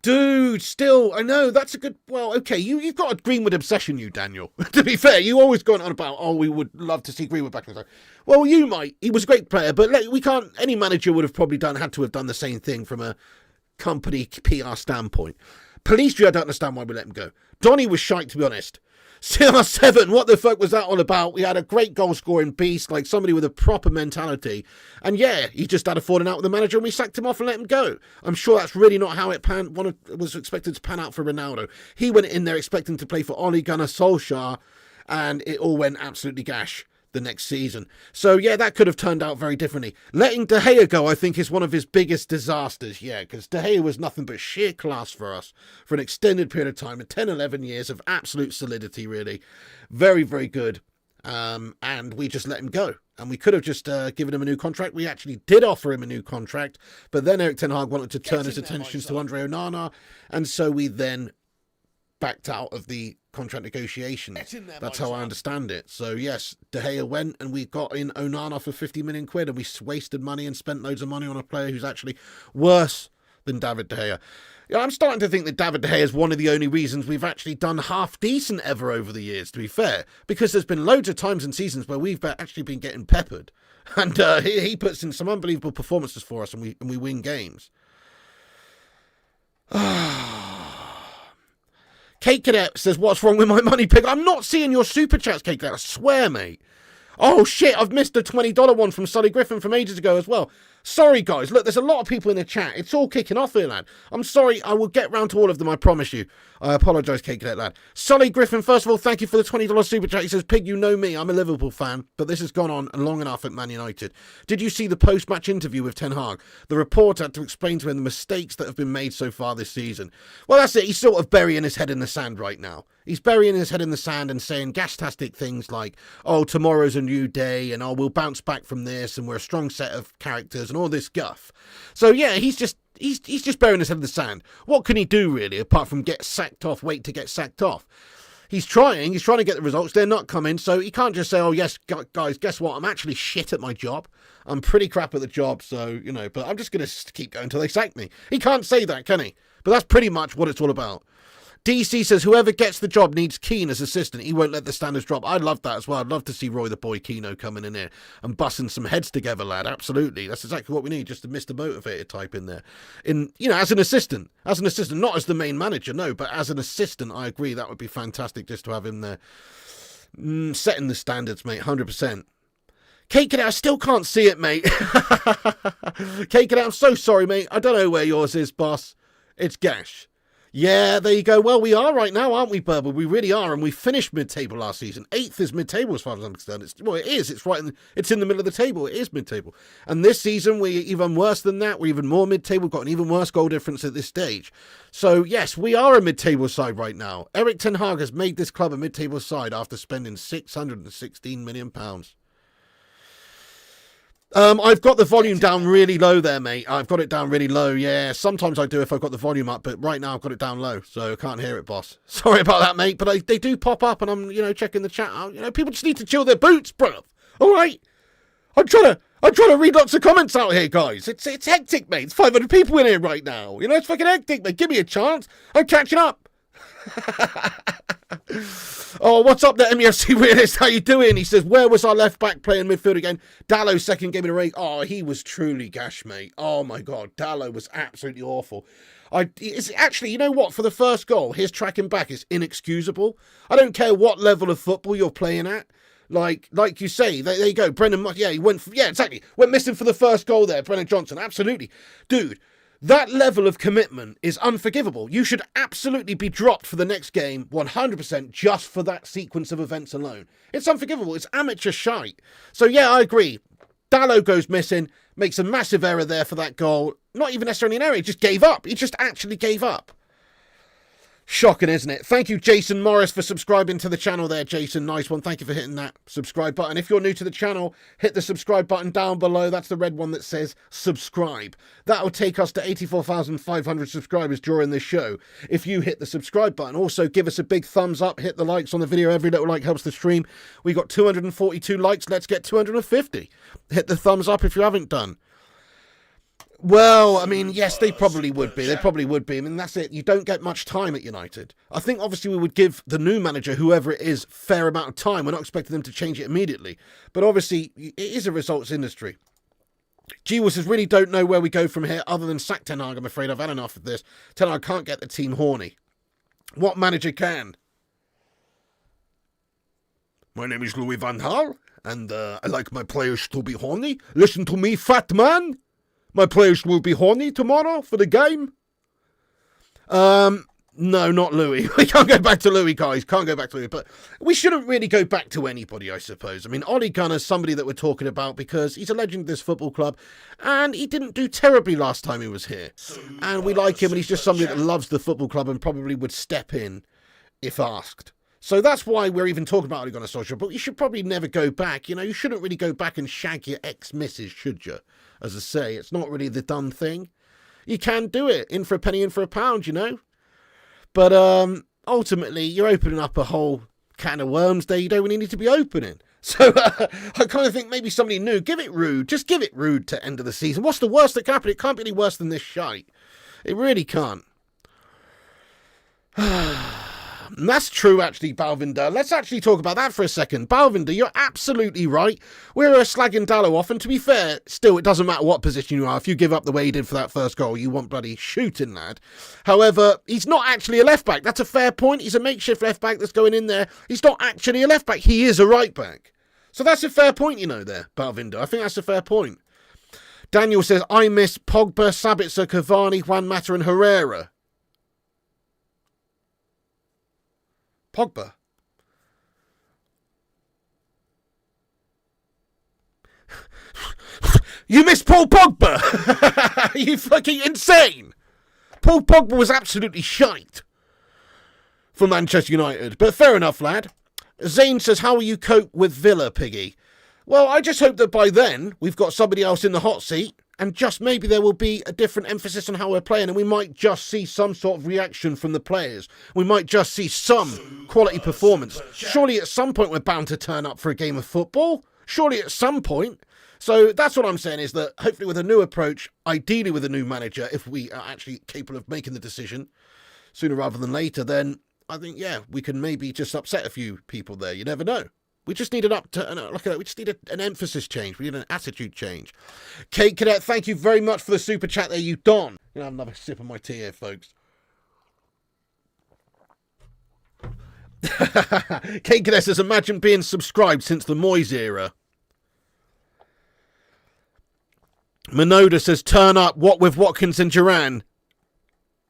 Dude, still, I know, that's a good... Well, okay, you've got a Greenwood obsession, you, Daniel. To be fair, you always gone on about, oh, we would love to see Greenwood back in the side. Well, you might. He was a great player, but we can't... Any manager would have probably had to have done the same thing from a company PR standpoint. Pellistri, I don't understand why we let him go. Donny was shite, to be honest. CR7, what the fuck was that all about? We had a great goal-scoring beast, like somebody with a proper mentality. And yeah, he just had a falling out with the manager and we sacked him off and let him go. I'm sure that's really not how it was expected to pan out for Ronaldo. He went in there expecting to play for Ole Gunnar Solskjaer and it all went absolutely gash. the next season. So, yeah, that could have turned out very differently. Letting De Gea go, I think, is one of his biggest disasters, yeah, because De Gea was nothing but sheer class for us for an extended period of time, 10, 11 years of absolute solidity, really. Very, very good. And we just let him go. And we could have just given him a new contract. We actually did offer him a new contract, but then Erik Ten Hag wanted to turn his attentions to Andre Onana, and so we then backed out of the contract negotiations. That's how I understand it. So yes, De Gea went and we got in Onana for 50 million quid, and we wasted money and spent loads of money on a player who's actually worse than David De Gea. Yeah, I'm starting to think that David De Gea is one of the only reasons we've actually done half decent ever over the years, to be fair, because there's been loads of times and seasons where we've actually been getting peppered, and he puts in some unbelievable performances for us, and we win games. Kate Cadet says, what's wrong with my money pick? I'm not seeing your super chats, Kate Cadet, I swear, mate. Oh, shit, I've missed a $20 one from Sully Griffin from ages ago as well. Sorry, guys. Look, there's a lot of people in the chat. It's all kicking off here, lad. I'm sorry. I will get round to all of them, I promise you. I apologise, Kate Cadet, lad. Sully Griffin, first of all, thank you for the $20 super chat. He says, Pig, you know me. I'm a Liverpool fan, but this has gone on long enough at Man United. Did you see the post-match interview with Ten Hag? The reporter had to explain to him the mistakes that have been made so far this season. Well, that's it. He's sort of burying his head in the sand right now. He's burying his head in the sand and saying gastastic things like, oh, tomorrow's a new day, and oh, we'll bounce back from this, and we're a strong set of characters, and all this guff. So, yeah, he's just burying his head in the sand. What can he do, really, apart from get sacked off, wait to get sacked off? He's trying to get the results. They're not coming, so he can't just say, oh, yes, guys, guess what? I'm actually shit at my job. I'm pretty crap at the job, so, you know, but I'm just going to keep going until they sack me. He can't say that, can he? But that's pretty much what it's all about. DC says, whoever gets the job needs Keane as assistant. He won't let the standards drop. I'd love that as well. I'd love to see Roy the Boy Keano coming in here and busting some heads together, lad. Absolutely. That's exactly what we need, just a Mr. Motivator type in there. As an assistant. As an assistant, not as the main manager, no, but as an assistant, I agree. That would be fantastic just to have him there. Setting the standards, mate, 100%. Kate Cadet, I still can't see it, mate. Kate Cadet, I'm so sorry, mate. I don't know where yours is, boss. It's Gash. Yeah, there you go. Well, we are right now, aren't we, Burble? We really are, and we finished mid-table last season. 8th is mid-table as far as I'm concerned. It is. It's right. It's in the middle of the table. It is mid-table. And this season, we're even worse than that. We're even more mid-table. We've got an even worse goal difference at this stage. So, yes, we are a mid-table side right now. Erik Ten Hag has made this club a mid-table side after spending £616 million. I've got the volume down really low there, mate. I've got it down really low, yeah. Sometimes I do if I've got the volume up, but right now I've got it down low, so I can't hear it, boss. Sorry about that, mate, but they do pop up, and I'm, checking the chat out. People just need to chill their boots, bruv. All right? I'm trying to read lots of comments out here, guys. It's hectic, mate. It's 500 people in here right now. It's fucking hectic, mate. Give me a chance. I'm catching up. Oh, what's up there, MEFC Realist? How you doing? He says, where was our left back playing midfield again? Dallo's second game in a row. Oh, he was truly gash, mate. Oh my god, Dallo was absolutely awful. It's actually, you know what? For the first goal, his tracking back is inexcusable. I don't care what level of football you're playing at. Like you say, there you go. Brendan, he went. Exactly. Went missing for the first goal there. Brendan Johnson, absolutely, dude. That level of commitment is unforgivable. You should absolutely be dropped for the next game, 100%, just for that sequence of events alone. It's unforgivable. It's amateur shite. So, yeah, I agree. Dallo goes missing, makes a massive error there for that goal. Not even necessarily an error, he just gave up. He just actually gave up. Shocking, isn't it? Thank you, Jason Morris, for subscribing to the channel there, Jason. Nice one. Thank you for hitting that subscribe button. If you're new to the channel, hit the subscribe button down below. That's the red one that says subscribe. That will take us to 84,500 subscribers during this show. If you hit the subscribe button, also give us a big thumbs up. Hit the likes on the video. Every little like helps the stream. We got 242 likes. Let's get 250. Hit the thumbs up if you haven't done. Well, I mean, yes, they probably would be. They probably would be. I mean, that's it. You don't get much time at United. I think, obviously, we would give the new manager, whoever it is, fair amount of time. We're not expecting them to change it immediately. But, obviously, it is a results industry. G-Will says, really don't know where we go from here other than sack Ten Hag. I'm afraid I've had enough of this. Ten Hag can't get the team horny. What manager can? My name is Louis van Gaal, and I like my players to be horny. Listen to me, fat man. My players will be horny tomorrow for the game. No, not Louis. We can't go back to Louis, guys. Can't go back to Louis. But we shouldn't really go back to anybody, I suppose. I mean, Ole Gunnar's somebody that we're talking about because he's a legend of this football club, and he didn't do terribly last time he was here. And we like him, and he's just somebody that loves the football club and probably would step in if asked. So that's why we're even talking about Ole Gunnar Solskjaer. But you should probably never go back. You know, you shouldn't really go back and shag your ex-missus, should you? As I say, it's not really the done thing. You can do it. In for a penny, in for a pound, you know. But ultimately, you're opening up a whole can of worms there you don't really need to be opening. So I kind of think maybe somebody new. Give it Rude. Just give it Rude to end of the season. What's the worst that can happen? It can't be any worse than this shite. It really can't. And that's true, actually, Balvinder. Let's actually talk about that for a second. Balvinder, you're absolutely right. We're slagging Dallo off, and to be fair, still, it doesn't matter what position you are. If you give up the way he did for that first goal, you want bloody shooting, lad. However, he's not actually a left-back. That's a fair point. He's a makeshift left-back that's going in there. He's not actually a left-back. He is a right-back. So that's a fair point, you know, there, Balvinder. I think that's a fair point. Daniel says, I miss Pogba, Sabitzer, Cavani, Juan Mata and Herrera. Pogba. You miss Paul Pogba? Are you fucking insane? Paul Pogba was absolutely shite for Manchester United. But fair enough, lad. Zane says, how will you cope with Villa, Piggy? Well, I just hope that by then we've got somebody else in the hot seat. And just maybe there will be a different emphasis on how we're playing, and we might just see some sort of reaction from the players. We might just see some quality performance. Surely at some point we're bound to turn up for a game of football. Surely at some point. So that's what I'm saying, is that hopefully with a new approach, ideally with a new manager, if we are actually capable of making the decision sooner rather than later, then I think, yeah, we can maybe just upset a few people there. You never know. We just need we just need an emphasis change. We need an attitude change. Kate Cadet, thank you very much for the super chat there, you don. You know, have another sip of my tea here, folks. Kate Cadet says, imagine being subscribed since the Moyes era. Minoda says, turn up, what with Watkins and Duran?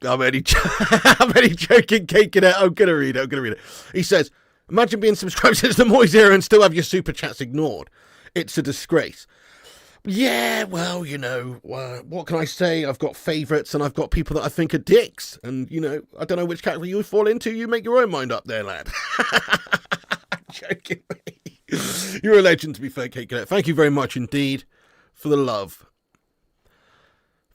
I'm only joking, Kate Cadet. I'm going to read it. He says, imagine being subscribed since the Moyes era and still have your super chats ignored. It's a disgrace. Yeah, well, you know, what can I say? I've got favourites and I've got people that I think are dicks. And, you know, I don't know which category you fall into. You make your own mind up there, lad. Joking. You're a legend, to be fair, Kate Cadet. Thank you very much indeed for the love.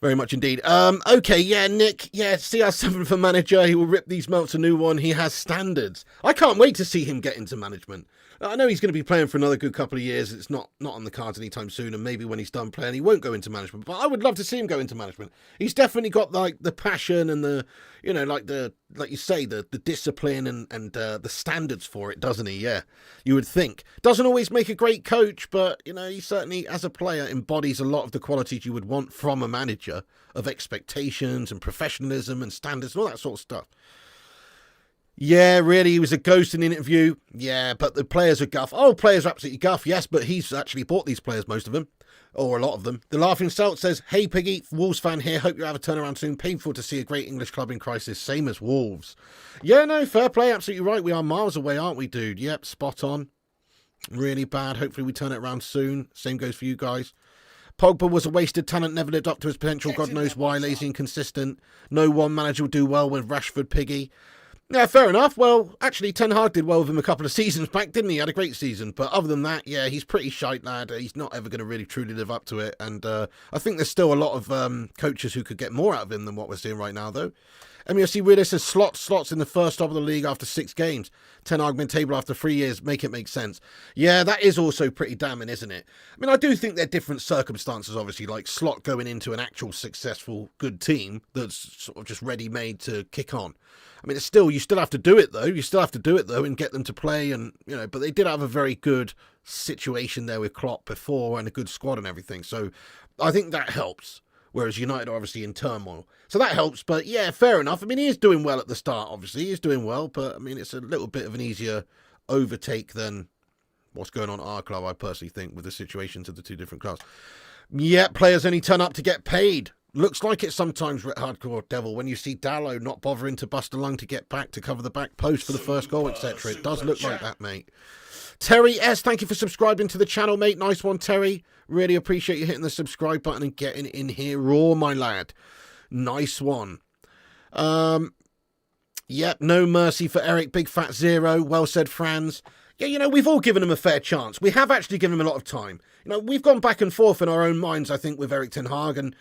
Very much indeed. Okay, yeah, Nick. Yeah, CR7 for manager. He will rip these melts a new one. He has standards. I can't wait to see him get into management. I know he's going to be playing for another good couple of years. It's not on the cards anytime soon, and maybe when he's done playing, he won't go into management. But I would love to see him go into management. He's definitely got like the passion and the, you know, like you say, the discipline and the standards for it, doesn't he? Yeah, you would think. Doesn't always make a great coach, but you know, he certainly, as a player, embodies a lot of the qualities you would want from a manager, of expectations and professionalism and standards and all that sort of stuff. Yeah, really, he was a ghost in the interview. Yeah, but the players are guff. Oh, players are absolutely guff, yes, but he's actually bought these players, most of them, or a lot of them. The Laughing Salt says, hey, Piggy, Wolves fan here. Hope you have a turnaround soon. Painful to see a great English club in crisis, same as Wolves. Yeah, no, fair play, absolutely right. We are miles away, aren't we, dude? Yep, spot on. Really bad. Hopefully we turn it around soon. Same goes for you guys. Pogba was a wasted talent, never lived up to his potential. God knows why, lazy and inconsistent. No one manager will do well with Rashford, Piggy. Yeah, fair enough. Well, actually, Ten Hag did well with him a couple of seasons back, didn't he? He had a great season. But other than that, yeah, he's pretty shite, lad. He's not ever going to really truly live up to it. And I think there's still a lot of coaches who could get more out of him than what we're seeing right now, though. MEFC Weirdo says, slots in the first top of the league after 6 games. Ten Hag mid-table after 3 years. Make it make sense. Yeah, that is also pretty damning, isn't it? I mean, I do think there are different circumstances, obviously, like Slot going into an actual successful, good team that's sort of just ready-made to kick on. I mean, you still have to do it, though. You still have to do it, though, and get them to play. And, you know, but they did have a very good situation there with Klopp before and a good squad and everything. So I think that helps. Whereas United are obviously in turmoil. So that helps. But, yeah, fair enough. I mean, he is doing well at the start, obviously. He is doing well. But, I mean, it's a little bit of an easier overtake than what's going on at our club, I personally think, with the situations of the two different clubs. Yeah, players only turn up to get paid. Looks like it sometimes, Hardcore Devil, when you see Dallow not bothering to bust a lung to get back to cover the back post for the first goal, etc. It does look like that, mate. Terry S, thank you for subscribing to the channel, mate. Nice one, Terry. Really appreciate you hitting the subscribe button and getting in here raw, my lad. Nice one. Yep, no mercy for Eric, big fat zero. Well said, Franz. Yeah, you know, we've all given him a fair chance. We have actually given him a lot of time. You know, we've gone back and forth in our own minds, I think, with Erik Ten Hag, and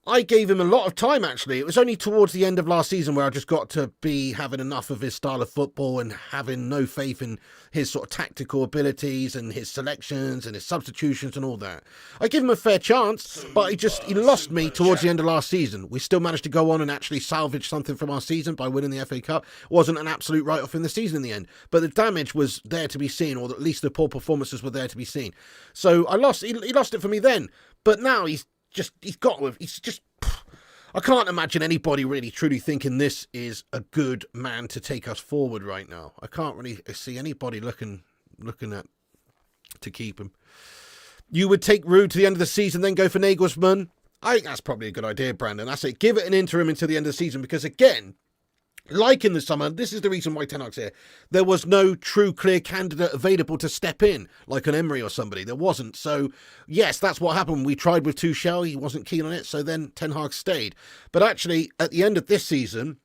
I gave him a lot of time, actually. It was only towards the end of last season where I just got to be having enough of his style of football and having no faith in his sort of tactical abilities and his selections and his substitutions and all that. I gave him a fair chance, but he lost me towards the end of last season. We still managed to go on and actually salvage something from our season by winning the FA Cup. It wasn't an absolute write-off in the season in the end, but the damage was there to be seen, or at least the poor performances were there to be seen. So he lost it for me then, but now I can't imagine anybody really truly thinking this is a good man to take us forward right now. I can't really see anybody looking at to keep him. You would take Ruud to the end of the season, then go for Nagelsmann. I think that's probably a good idea, Brandon. I say give it an interim until the end of the season, because again, like in the summer, this is the reason why Ten Hag's here. There was no true clear candidate available to step in, like an Emery or somebody. There wasn't. So, yes, that's what happened. We tried with Tuchel. He wasn't keen on it. So then Ten Hag stayed. But actually, at the end of this season,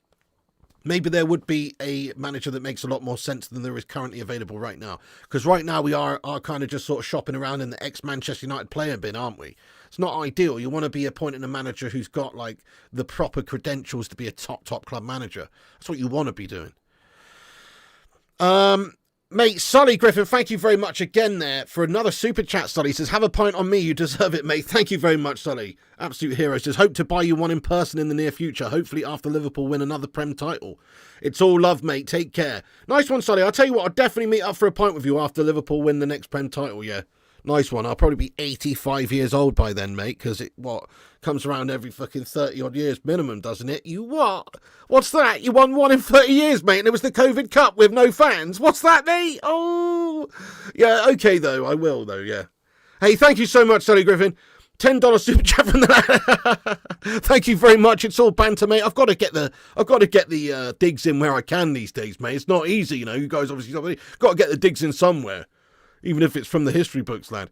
maybe there would be a manager that makes a lot more sense than there is currently available right now. Because right now we are kind of just sort of shopping around in the ex-Manchester United player bin, aren't we? It's not ideal. You want to be appointing a manager who's got like the proper credentials to be a top club manager. That's what you want to be doing. Mate, Sully Griffin, thank you very much again there for another super chat. Sully says, have a pint on me. You deserve it, mate. Thank you very much, Sully. Absolute hero. Says, hope to buy you one in person in the near future. Hopefully after Liverpool win another Prem title. It's all love, mate. Take care. Nice one, Sully. I'll tell you what, I'll definitely meet up for a pint with you after Liverpool win the next Prem title, yeah. Nice one. I'll probably be 85 years old by then, mate, because it comes around every fucking 30-odd years minimum, doesn't it? You what? What's that? You won one in 30 years, mate, and it was the COVID Cup with no fans. What's that, mate? Oh, yeah, okay, though. I will, though, yeah. Hey, thank you so much, Sully Griffin. $10 super chat from the Thank you very much. It's all banter, mate. I've got to get the digs in where I can these days, mate. It's not easy, you know. You guys obviously got to get the digs in somewhere. Even if it's from the history books, lad.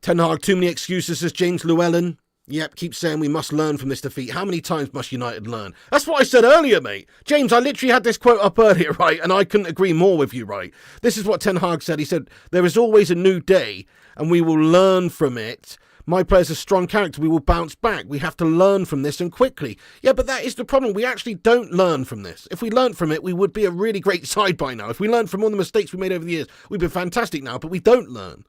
Ten Hag, too many excuses, says James Llewellyn. Yep, keep saying we must learn from this defeat. How many times must United learn? That's what I said earlier, mate. James, I literally had this quote up earlier, right? And I couldn't agree more with you, right? This is what Ten Hag said. He said, there is always a new day, and we will learn from it. My players are strong character. We will bounce back. We have to learn from this and quickly. Yeah, but that is the problem. We actually don't learn from this. If we learned from it, we would be a really great side by now. If we learned from all the mistakes we made over the years, we'd be fantastic now, but we don't learn.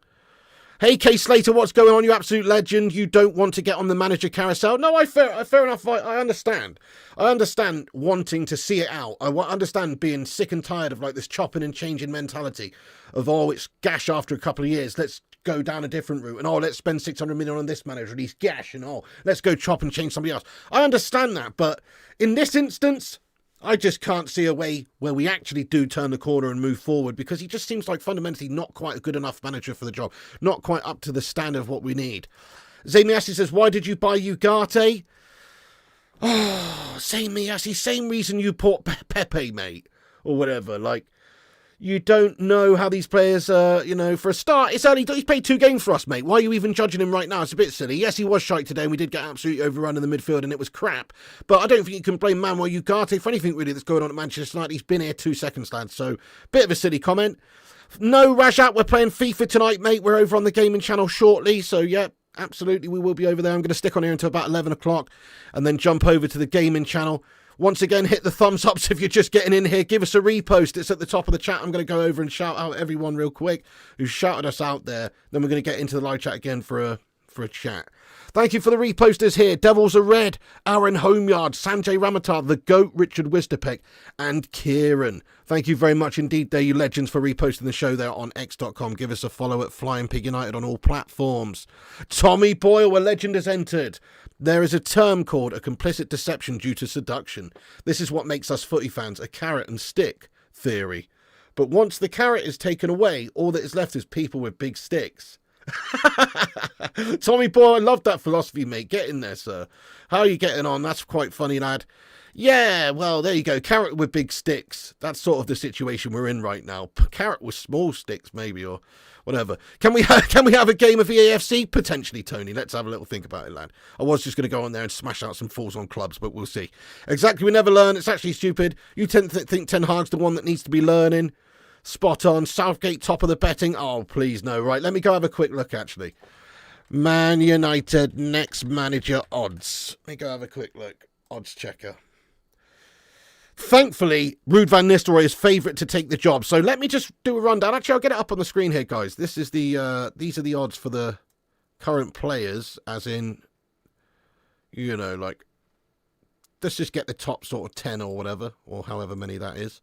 Hey, Kay Slater, what's going on, you absolute legend? You don't want to get on the manager carousel? No, fair enough. I understand. I understand wanting to see it out. I understand being sick and tired of like this chopping and changing mentality of, oh, it's gash after a couple of years. Let's go down a different route, and oh, let's spend 600 million on this manager, and he's gash, and oh, let's go chop and change somebody else. I understand that, but in this instance, I just can't see a way where we actually do turn the corner and move forward, because he just seems like fundamentally not quite a good enough manager for the job, not quite up to the standard of what we need. Zamiasi says, why did you buy Ugarte? Oh, Zamiasi, same reason you bought Pepe, mate, or whatever, like, you don't know how these players, for a start, it's early. He's played 2 games for us, mate. Why are you even judging him right now? It's a bit silly. Yes, he was shite today, and we did get absolutely overrun in the midfield, and it was crap. But I don't think you can blame Manuel Ugarte for anything, really, that's going on at Manchester United. He's been here 2 seconds, lad. So, bit of a silly comment. No, Rajat, we're playing FIFA tonight, mate. We're over on the gaming channel shortly. So, yeah, absolutely, we will be over there. I'm going to stick on here until about 11 o'clock, and then jump over to the gaming channel. Once again, hit the thumbs ups if you're just getting in here. Give us a repost. It's at the top of the chat. I'm going to go over and shout out everyone real quick who shouted us out there. Then we're going to get into the live chat again for a chat. Thank you for the reposters here. Devils are Red, Aaron Homeyard, Sanjay Ramatar, The Goat, Richard Wisterpeck, and Kieran. Thank you very much indeed there, you legends, for reposting the show there on x.com. Give us a follow at Flying Pig United on all platforms. Tommy Boyle, a legend, has entered. There is a term called a complicit deception due to seduction. This is what makes us footy fans a carrot and stick theory. But once the carrot is taken away, all that is left is people with big sticks. Tommy boy, I love that philosophy, mate. Get in there, sir. How are you getting on? That's quite funny, lad. Yeah, well, there you go. Carrick with big sticks. That's sort of the situation we're in right now. Carrick with small sticks, maybe, or whatever. Can we have a game of EAFC? Potentially, Tony. Let's have a little think about it, lad. I was just going to go on there and smash out some falls on clubs, but we'll see. Exactly, we never learn. It's actually stupid. You tend to think Ten Hag's the one that needs to be learning. Spot on. Southgate, top of the betting. Oh, please, no. Right, let me go have a quick look, actually. Man United, next manager odds. Let me go have a quick look. Odds checker. Thankfully, Ruud van Nistelrooy is favourite to take the job. So let me just do a rundown. Actually, I'll get it up on the screen here, guys. This is the these are the odds for the current players, as in, you know, like, let's just get the top sort of 10 or whatever, or however many that is.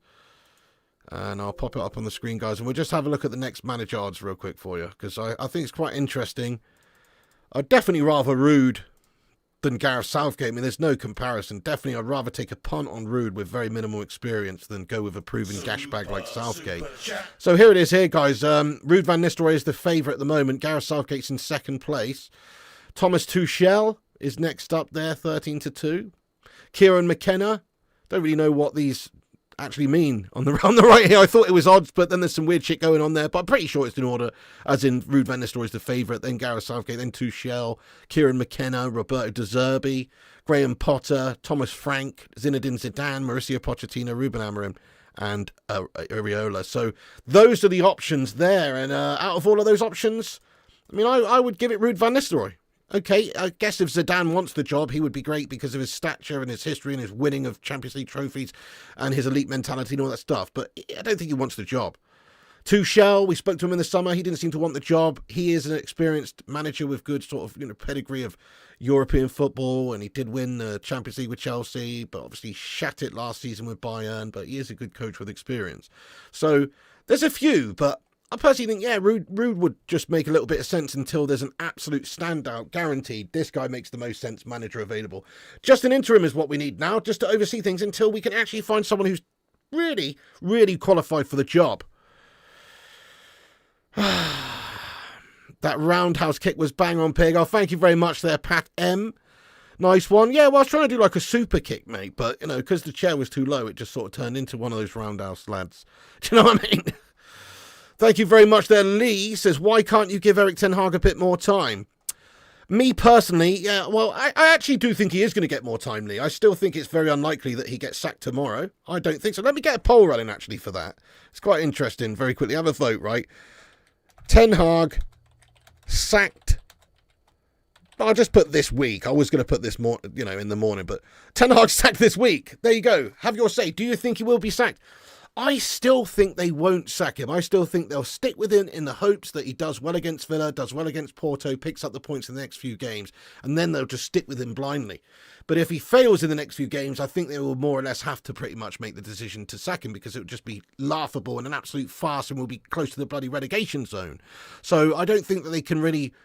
And I'll pop it up on the screen, guys. And we'll just have a look at the next manager odds real quick for you, because I think it's quite interesting. I'd definitely rather Ruud than Gareth Southgate. I mean, there's no comparison. Definitely, I'd rather take a punt on Ruud with very minimal experience than go with a proven gashbag like Southgate. So here it is here, guys. Ruud van Nistelrooy is the favourite at the moment. Gareth Southgate's in second place. Thomas Tuchel is next up there, 13-2. Kieran McKenna. Don't really know what these actually mean on the right here. I thought it was odds, but then there's some weird shit going on there, but I'm pretty sure it's in order, as in Ruud van Nistelrooy is the favourite, then Gareth Southgate, then Tuchel, Kieran McKenna, Roberto De Zerbi, Graham Potter, Thomas Frank, Zinedine Zidane, Mauricio Pochettino, Ruben Amorim, and Areola. So those are the options there, and out of all of those options, I mean, I would give it Ruud van Nistelrooy. Okay, I guess if Zidane wants the job, he would be great because of his stature and his history and his winning of Champions League trophies and his elite mentality and all that stuff. But I don't think he wants the job. Tuchel, we spoke to him in the summer. He didn't seem to want the job. He is an experienced manager with good sort of, you know, pedigree of European football, and he did win the Champions League with Chelsea, but obviously shat it last season with Bayern. But he is a good coach with experience. So there's a few, but I personally think, yeah, Ruud would just make a little bit of sense until there's an absolute standout, guaranteed. This guy makes the most sense, manager available. Just an interim is what we need now, just to oversee things until we can actually find someone who's really, really qualified for the job. That roundhouse kick was bang on, Pig. Oh, thank you very much there, Pat M. Nice one. Yeah, well, I was trying to do like a super kick, mate, but, you know, because the chair was too low, it just sort of turned into one of those roundhouse lads. Do you know what I mean? Thank you very much there. Lee says, why can't you give Erik Ten Hag a bit more time? Me personally, yeah, well, I actually do think he is going to get more time, Lee. I still think it's very unlikely that he gets sacked tomorrow. I don't think so. Let me get a poll running, actually, for that. It's quite interesting. Very quickly, have a vote, right? Ten Hag sacked. I'll just put this week. I was going to put this more, you know, in the morning, but Ten Hag sacked this week. There you go. Have your say. Do you think he will be sacked? I still think they won't sack him. I still think they'll stick with him in the hopes that he does well against Villa, does well against Porto, picks up the points in the next few games, and then they'll just stick with him blindly. But if he fails in the next few games, I think they will more or less have to pretty much make the decision to sack him, because it would just be laughable and an absolute farce, and we'll be close to the bloody relegation zone. So I don't think that they can really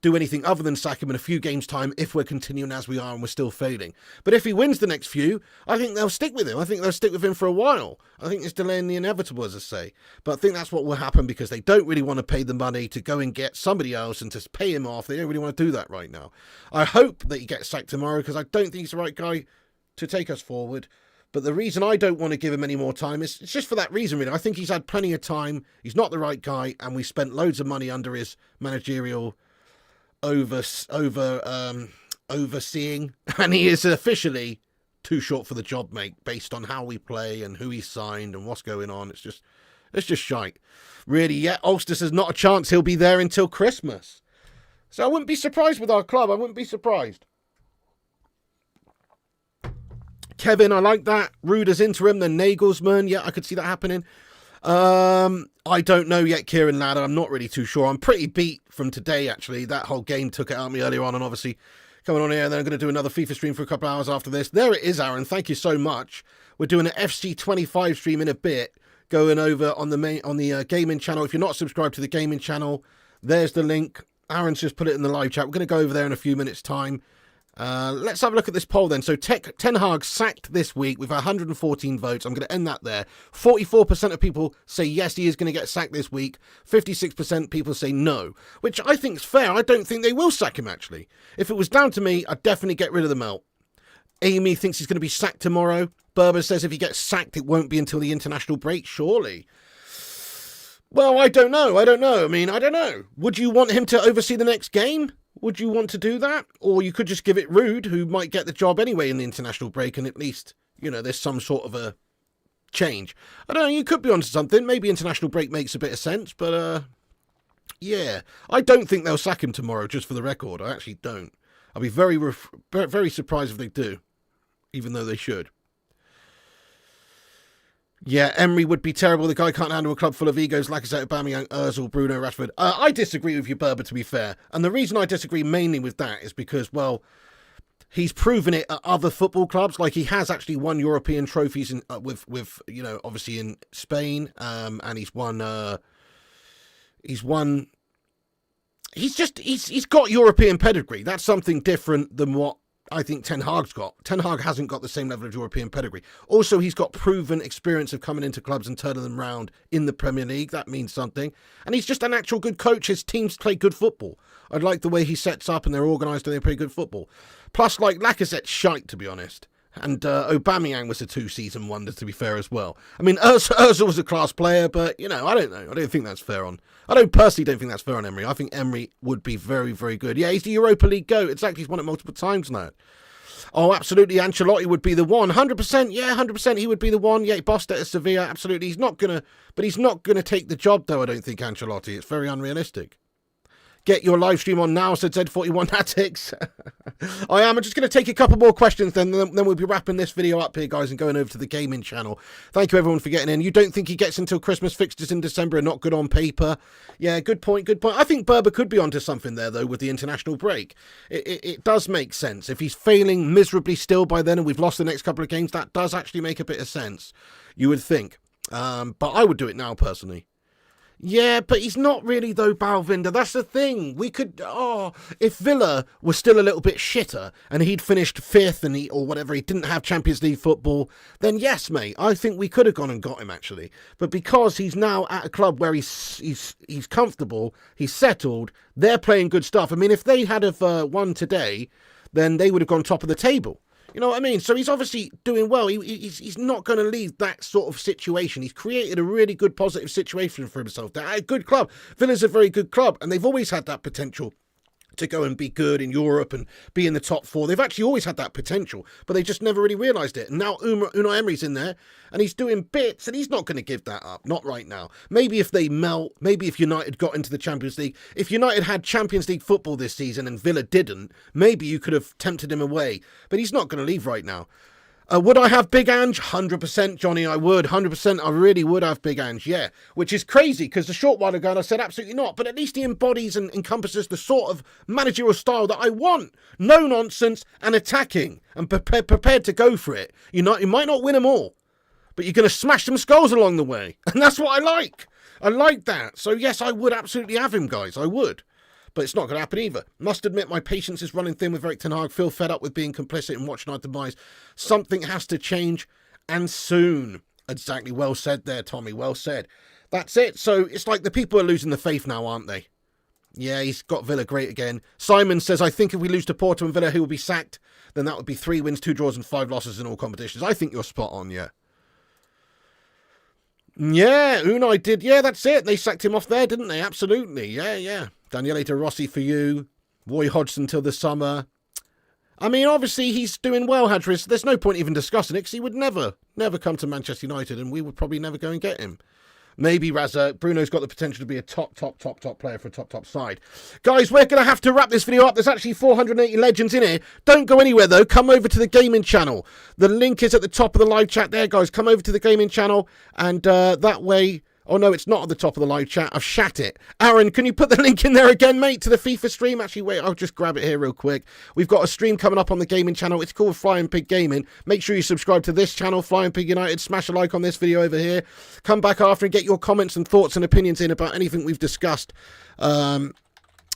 do anything other than sack him in a few games' time if we're continuing as we are and we're still failing. But if he wins the next few, I think they'll stick with him. I think they'll stick with him for a while. I think it's delaying the inevitable, as I say. But I think that's what will happen, because they don't really want to pay the money to go and get somebody else and to pay him off. They don't really want to do that right now. I hope that he gets sacked tomorrow, because I don't think he's the right guy to take us forward. But the reason I don't want to give him any more time is it's just for that reason, really. I think he's had plenty of time. He's not the right guy, and we spent loads of money under his managerial overseeing, and he is officially too short for the job, mate, based on how we play and who he signed and what's going on. It's just shite. Really, yeah, Ulster says not a chance he'll be there until Christmas. So I wouldn't be surprised with our club. I wouldn't be surprised. Kevin, I like that. Ruud as interim, then Nagelsmann. Yeah, I could see that happening. I don't know yet, Kieran Ladder. I'm not really too sure. I'm pretty beat from today, actually. That whole game took it out of me earlier on, and obviously coming on here, and then I'm going to do another FIFA stream for a couple of hours after this. There it is, Aaron. Thank you so much. We're doing an FC 25 stream in a bit, going over on the gaming channel. If you're not subscribed to the gaming channel, there's the link. Aaron's just put it in the live chat. We're going to go over there in a few minutes' time. Let's have a look at this poll then. So Ten Hag sacked this week with 114 votes. I'm going to end that there. 44% of people say yes, he is going to get sacked this week. 56% people say no, which I think is fair. I don't think they will sack him, actually. If it was down to me, I'd definitely get rid of the Melt. Amy thinks he's going to be sacked tomorrow. Berber says if he gets sacked, it won't be until the international break, surely. Well, I don't know. I don't know. Would you want him to oversee the next game? Would you want to do that? Or you could just give it Rude, who might get the job anyway in the international break, and at least, there's some sort of a change. I don't know, you could be onto something. Maybe international break makes a bit of sense, but, yeah. I don't think they'll sack him tomorrow, just for the record. I actually don't. I'll be very surprised if they do, even though they should. Yeah, Emery would be terrible. The guy can't handle a club full of egos. Lacazette, Aubameyang, Ozil, Bruno, Rashford. I disagree with you, Berber, to be fair. And the reason I disagree mainly with that is because, well, he's proven it at other football clubs. Like, he has actually won European trophies with obviously in Spain. And he's got European pedigree. That's something different than what I think Ten Hag's got. Ten Hag hasn't got the same level of European pedigree. Also, he's got proven experience of coming into clubs and turning them round in the Premier League. That means something. And he's just an actual good coach. His teams play good football. I like the way he sets up and they're organised and they play good football. Plus, like, Lacazette's shite, to be honest. And Aubameyang was a 2-season wonder, to be fair, as well. I mean, Ozil was a class player, but, I don't know. I don't think that's fair on... I personally don't think that's fair on Emery. I think Emery would be very, very good. Yeah, he's the Europa League GOAT. Exactly, he's won it multiple times now. Oh, absolutely, Ancelotti would be the one. 100%, yeah, 100% he would be the one. Yeah, he bossed it at Sevilla, absolutely. He's not going to take the job, though, I don't think, Ancelotti. It's very unrealistic. Get your live stream on now, said Z41 Attics. I am. I'm just going to take a couple more questions, then we'll be wrapping this video up here, guys, and going over to the gaming channel. Thank you, everyone, for getting in. You don't think he gets until Christmas fixtures in December and not good on paper? Yeah, good point. I think Berber could be onto something there, though, with the international break. It does make sense. If he's failing miserably still by then and we've lost the next couple of games, that does actually make a bit of sense, you would think. But I would do it now, personally. Yeah, but he's not really, though, Balvinder. That's the thing. We could... if Villa was still a little bit shitter and he'd finished fifth and he didn't have Champions League football, then yes, mate, I think we could have gone and got him, actually. But because he's now at a club where he's comfortable, he's settled, they're playing good stuff. I mean, if they had have won today, then they would have gone top of the table. You know what I mean? So he's obviously doing well. He's not going to leave that sort of situation. He's created a really good positive situation for himself. They're a good club. Villa's a very good club, and they've always had that potential to go and be good in Europe and be in the top four. They've actually always had that potential, but they just never really realised it. And now Unai Emery's in there, and he's doing bits, and he's not going to give that up. Not right now. Maybe if they melt, maybe if United got into the Champions League. If United had Champions League football this season and Villa didn't, maybe you could have tempted him away. But he's not going to leave right now. Would I have Big Ange? 100%, Johnny, I would. 100%, I really would have Big Ange, yeah. Which is crazy, because a short while ago I said absolutely not, but at least he embodies and encompasses the sort of managerial style that I want. No nonsense and attacking, and prepared to go for it. You might not win them all, but you're going to smash some skulls along the way. And that's what I like. I like that. So yes, I would absolutely have him, guys. I would. But it's not going to happen either. Must admit, my patience is running thin with Erik Ten Hag. Feel fed up with being complicit in watching our demise. Something has to change, and soon. Exactly. Well said there, Tommy. Well said. That's it. So it's like the people are losing the faith now, aren't they? Yeah, he's got Villa great again. Simon says, I think if we lose to Porto and Villa, he will be sacked. Then that would be 3 wins, 2 draws and 5 losses in all competitions. I think you're spot on, yeah. Yeah, Unai did. Yeah, that's it. They sacked him off there, didn't they? Absolutely. Yeah. Daniele De Rossi for you. Roy Hodgson till the summer. I mean, obviously, he's doing well, Hadris. There's no point even discussing it, because he would never come to Manchester United, and we would probably never go and get him. Maybe Razza. Bruno's got the potential to be a top player for a top side. Guys, we're going to have to wrap this video up. There's actually 480 legends in here. Don't go anywhere, though. Come over to the gaming channel. The link is at the top of the live chat there, guys. Come over to the gaming channel, and that way... Oh, no, it's not at the top of the live chat. I've shat it. Aaron, can you put the link in there again, mate, to the FIFA stream? Actually, wait, I'll just grab it here real quick. We've got a stream coming up on the gaming channel. It's called Flying Pig Gaming. Make sure you subscribe to this channel, Flying Pig United. Smash a like on this video over here. Come back after and get your comments and thoughts and opinions in about anything we've discussed.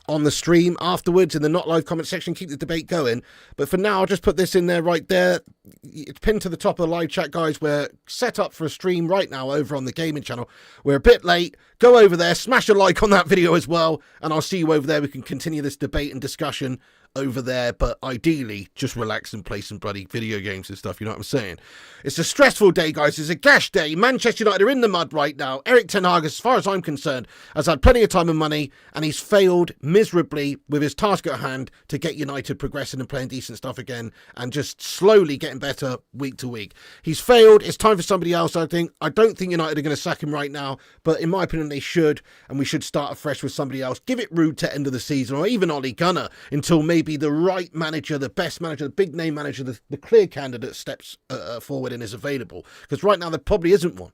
on the stream afterwards in the not live comment section. Keep the debate going. But for now, I'll just put this in there right there. It's pinned to the top of the live chat, guys. We're set up for a stream right now over on the gaming channel. We're a bit late. Go over there, smash a like on that video as well, and I'll see you over there. We can continue this debate and discussion over there, but ideally just relax and play some bloody video games and stuff, you know what I'm saying? It's a stressful day, guys. It's a gash day. Manchester United are in the mud right now. Erik Ten Hag, as far as I'm concerned, has had plenty of time and money, and he's failed miserably with his task at hand to get United progressing and playing decent stuff again, and just slowly getting better week to week. He's failed. It's time for somebody else, I think. I don't think United are going to sack him right now, but in my opinion, they should, and we should start afresh with somebody else. Give it Ruud to end of the season, or even Ole Gunnar, until maybe the right manager, the best manager, the big name manager, the clear candidate steps forward and is available. Because right now there probably isn't one.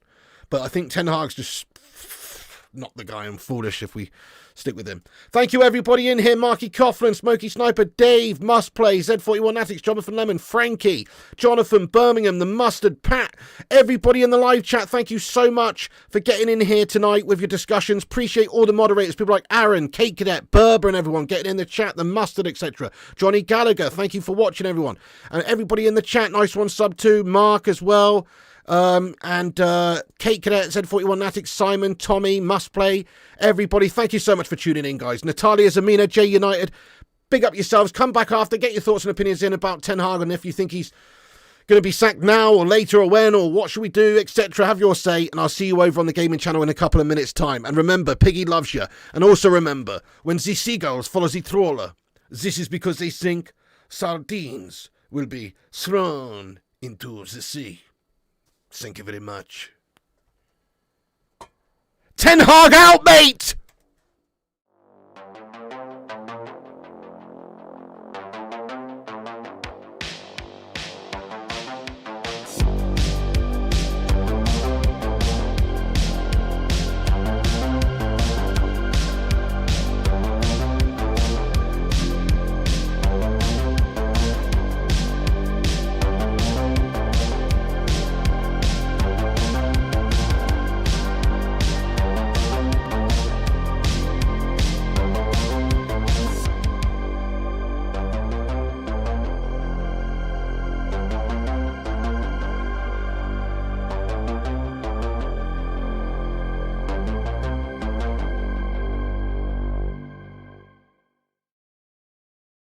But I think Ten Hag's just not the guy. I'm foolish if we stick with him. Thank you everybody in here. Marky Coughlin, Smoky Sniper, Dave, Must Play, Z41 Attics, Jonathan Lemon, Frankie, Jonathan Birmingham, The Mustard, Pat, everybody in the live chat. Thank you so much for getting in here tonight with your discussions. Appreciate all the moderators, people like Aaron, Kate Cadet, Berber and everyone getting in the chat, The Mustard, etc. Johnny Gallagher, thank you for watching everyone. And everybody in the chat, nice one, sub to Mark as well. And Kate Cadet, Z41 Natics, Simon, Tommy, Must Play, everybody, thank you so much for tuning in, guys. Natalia, Zamina, J United, big up yourselves. Come back after, get your thoughts and opinions in about Ten Hag, and if you think he's going to be sacked now or later or when or what should we do, etc. Have your say, and I'll see you over on the gaming channel in a couple of minutes' time. And remember, Piggy loves you. And also remember, when the seagulls follow the trawler, this is because they think sardines will be thrown into the sea. Thank you very much. Ten Hag out, mate!